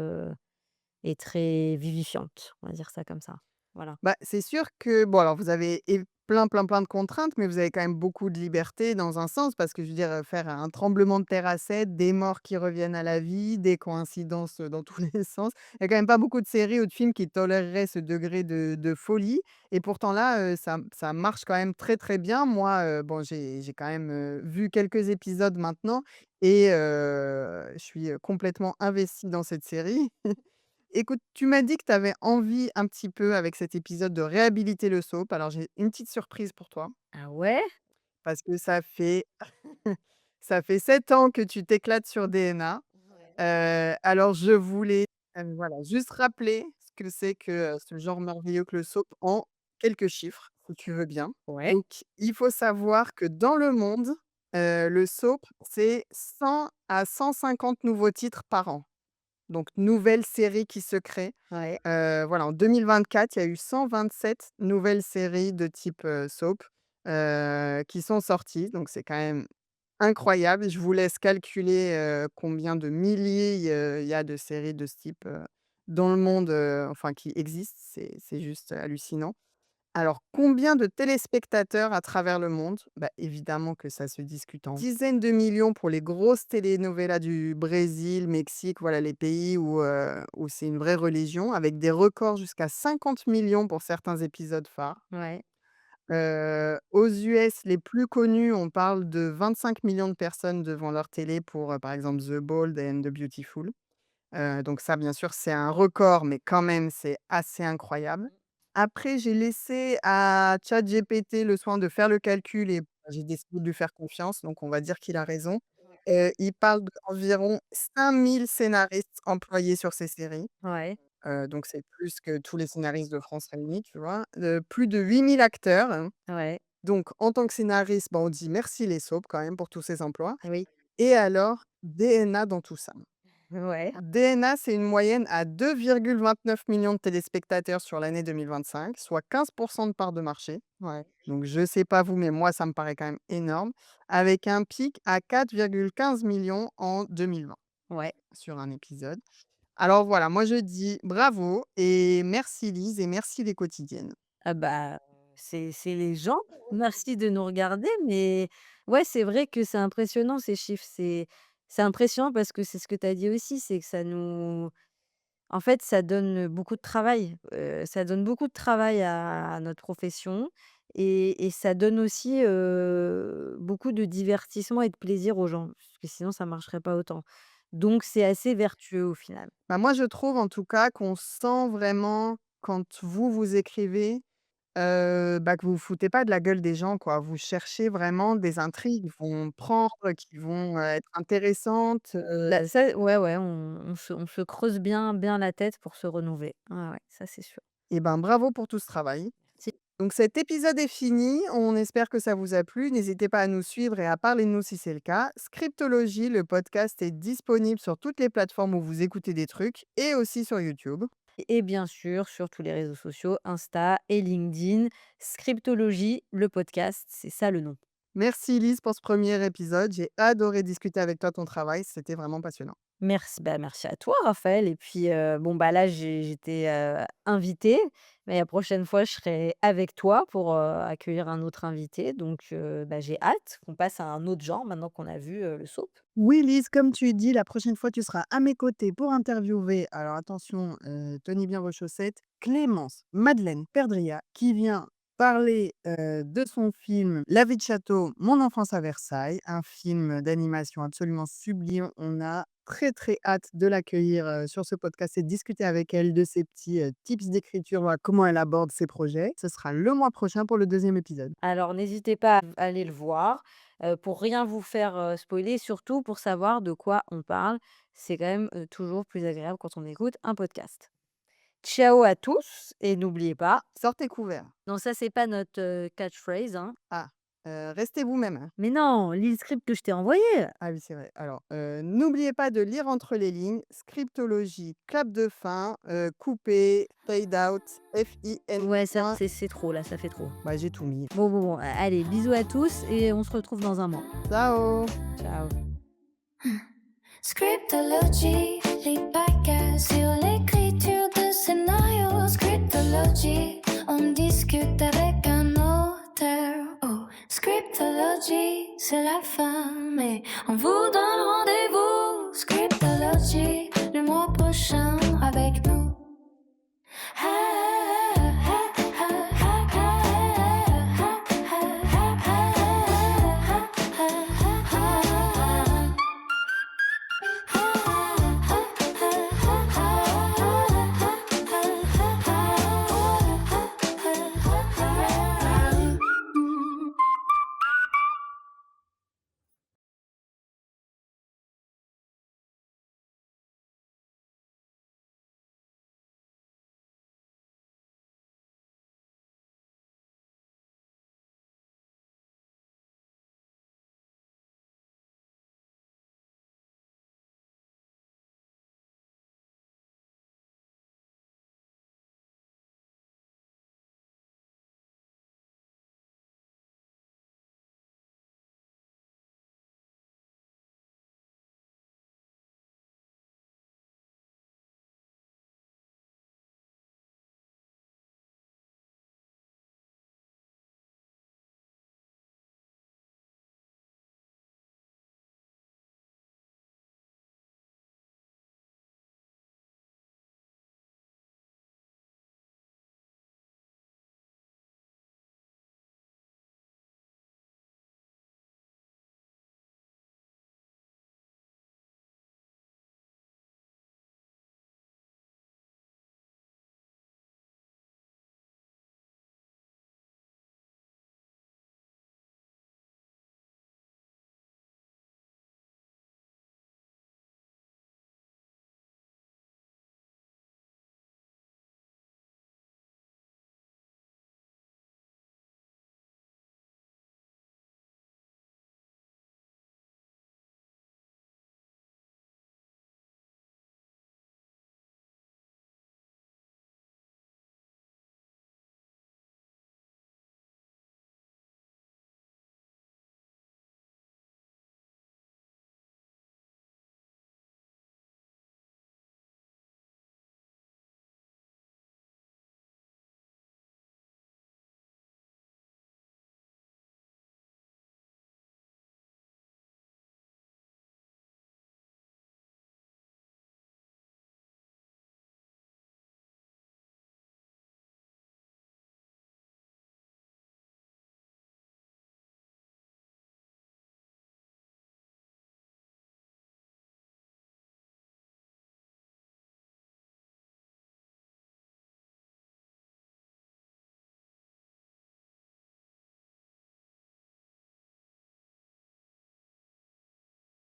et très vivifiante. On va dire ça comme ça. Voilà. Bah, c'est sûr que bon, alors vous avez plein, plein, plein de contraintes, mais vous avez quand même beaucoup de liberté dans un sens parce que je veux dire, faire un tremblement de terre à 7, des morts qui reviennent à la vie, des coïncidences, dans tous les sens. Il y a quand même pas beaucoup de séries ou de films qui toléreraient ce degré de folie et pourtant là, ça marche quand même très, très bien. Moi, bon, j'ai quand même, vu quelques épisodes maintenant et je suis, complètement investie dans cette série. Écoute, tu m'as dit que tu avais envie un petit peu avec cet épisode de réhabiliter le soap. Alors j'ai une petite surprise pour toi, Ah ouais? parce que ça fait ça fait 7 ans que tu t'éclates sur DNA. Ouais. Alors je voulais, voilà, juste rappeler ce que c'est que, ce genre merveilleux que le soap en quelques chiffres, si tu veux bien. Ouais. Donc il faut savoir que dans le monde, le soap, c'est 100 à 150 nouveaux titres par an. Donc nouvelles séries qui se créent. Ouais. Voilà, en 2024, il y a eu 127 nouvelles séries de type, soap, qui sont sorties, donc c'est quand même incroyable. Je vous laisse calculer, combien de milliers il y a de séries de ce type, dans le monde, enfin qui existent. C'est juste hallucinant. Alors, combien de téléspectateurs à travers le monde? Bah, évidemment que ça se discute en dizaines de millions pour les grosses telenovelas du Brésil, Mexique, voilà les pays où c'est une vraie religion, avec des records jusqu'à 50 millions pour certains épisodes phares. Ouais. Aux US, les plus connus, on parle de 25 millions de personnes devant leur télé pour, par exemple, The Bold and the Beautiful. Donc ça, bien sûr, c'est un record, mais quand même, c'est assez incroyable. Après, j'ai laissé à ChatGPT le soin de faire le calcul et j'ai décidé de lui faire confiance, donc on va dire qu'il a raison. Il parle d'environ 5 000 scénaristes employés sur ces séries, Ouais. donc c'est plus que tous les scénaristes de France réunis, tu vois? Plus de 8 000 acteurs, hein. Ouais. Donc en tant que scénariste, bah, on dit merci les soaps quand même pour tous ces emplois Oui. et alors DNA dans tout ça? Ouais. DNA, c'est une moyenne à 2,29 millions de téléspectateurs sur l'année 2025, soit 15% de part de marché. Ouais. Donc, je sais pas vous, mais moi, ça me paraît quand même énorme, avec un pic à 4,15 millions en 2020 Ouais. sur un épisode. Alors voilà, moi je dis bravo et merci Lise et merci les quotidiennes. Ah bah, c'est les gens. Merci de nous regarder, mais ouais, c'est vrai que c'est impressionnant ces chiffres. C'est impressionnant parce que c'est ce que tu as dit aussi, c'est que ça nous en fait, ça donne beaucoup de travail, ça donne beaucoup de travail à notre profession et ça donne aussi, beaucoup de divertissement et de plaisir aux gens, parce que sinon ça marcherait pas autant. Donc c'est assez vertueux au final. Bah, moi je trouve en tout cas qu'on sent vraiment quand vous, vous écrivez Que vous vous foutez pas de la gueule des gens, quoi. Vous cherchez vraiment des intrigues qui vont prendre, qui vont, être intéressantes, Là, ça ouais, on se creuse bien la tête pour se renouveler. Ouais, ça c'est sûr. et ben, bravo pour tout ce travail. Si. Donc cet épisode est fini, on espère que ça vous a plu. N'hésitez pas à nous suivre et à parler de nous si c'est le cas. Scriptologie, le podcast est disponible sur toutes les plateformes où vous écoutez des trucs et aussi sur YouTube. Et bien sûr, sur tous les réseaux sociaux, Insta et LinkedIn, Scriptologie, le podcast, c'est ça le nom. Merci Lise pour ce premier épisode. J'ai adoré discuter avec toi ton travail, c'était vraiment passionnant. Merci à toi Raphaël et puis, bon, bah, là j'étais, invitée, mais la prochaine fois je serai avec toi pour, accueillir un autre invité donc, bah, j'ai hâte qu'on passe à un autre genre maintenant qu'on a vu, le soap. Oui, Lise, comme tu dis, la prochaine fois, tu seras à mes côtés pour interviewer, alors attention, tenez bien vos chaussettes, Clémence Madeleine Perdria, qui vient parler de son film La vie de château, Mon enfance à Versailles, un film d'animation absolument sublime. On a très très hâte de l'accueillir sur ce podcast et de discuter avec elle de ses petits tips d'écriture, voilà, comment elle aborde ses projets. Ce sera le mois prochain pour le deuxième épisode. Alors n'hésitez pas à aller le voir, pour rien vous faire, spoiler, surtout pour savoir de quoi on parle. C'est quand même, toujours plus agréable quand on écoute un podcast. Ciao à tous et n'oubliez pas Sortez couverts. non ça c'est pas notre, catchphrase, hein. Ah, restez vous-même, hein. Mais non, lis le script que je t'ai envoyé! Ah oui, c'est vrai. Alors, n'oubliez pas de lire entre les lignes, scriptologie, clap de fin, couper, fade out, F-I-N Ouais, ça point. c'est trop là, ça fait trop. Bah, j'ai tout mis. Bon, allez, bisous à tous et on se retrouve dans un mois. Ciao! Ciao. Scriptologie, lis pas sur l'écriture de scénario. Scriptologie, on discute avec un auteur. Oh, scriptologie, c'est la fin, mais on vous donne rendez-vous.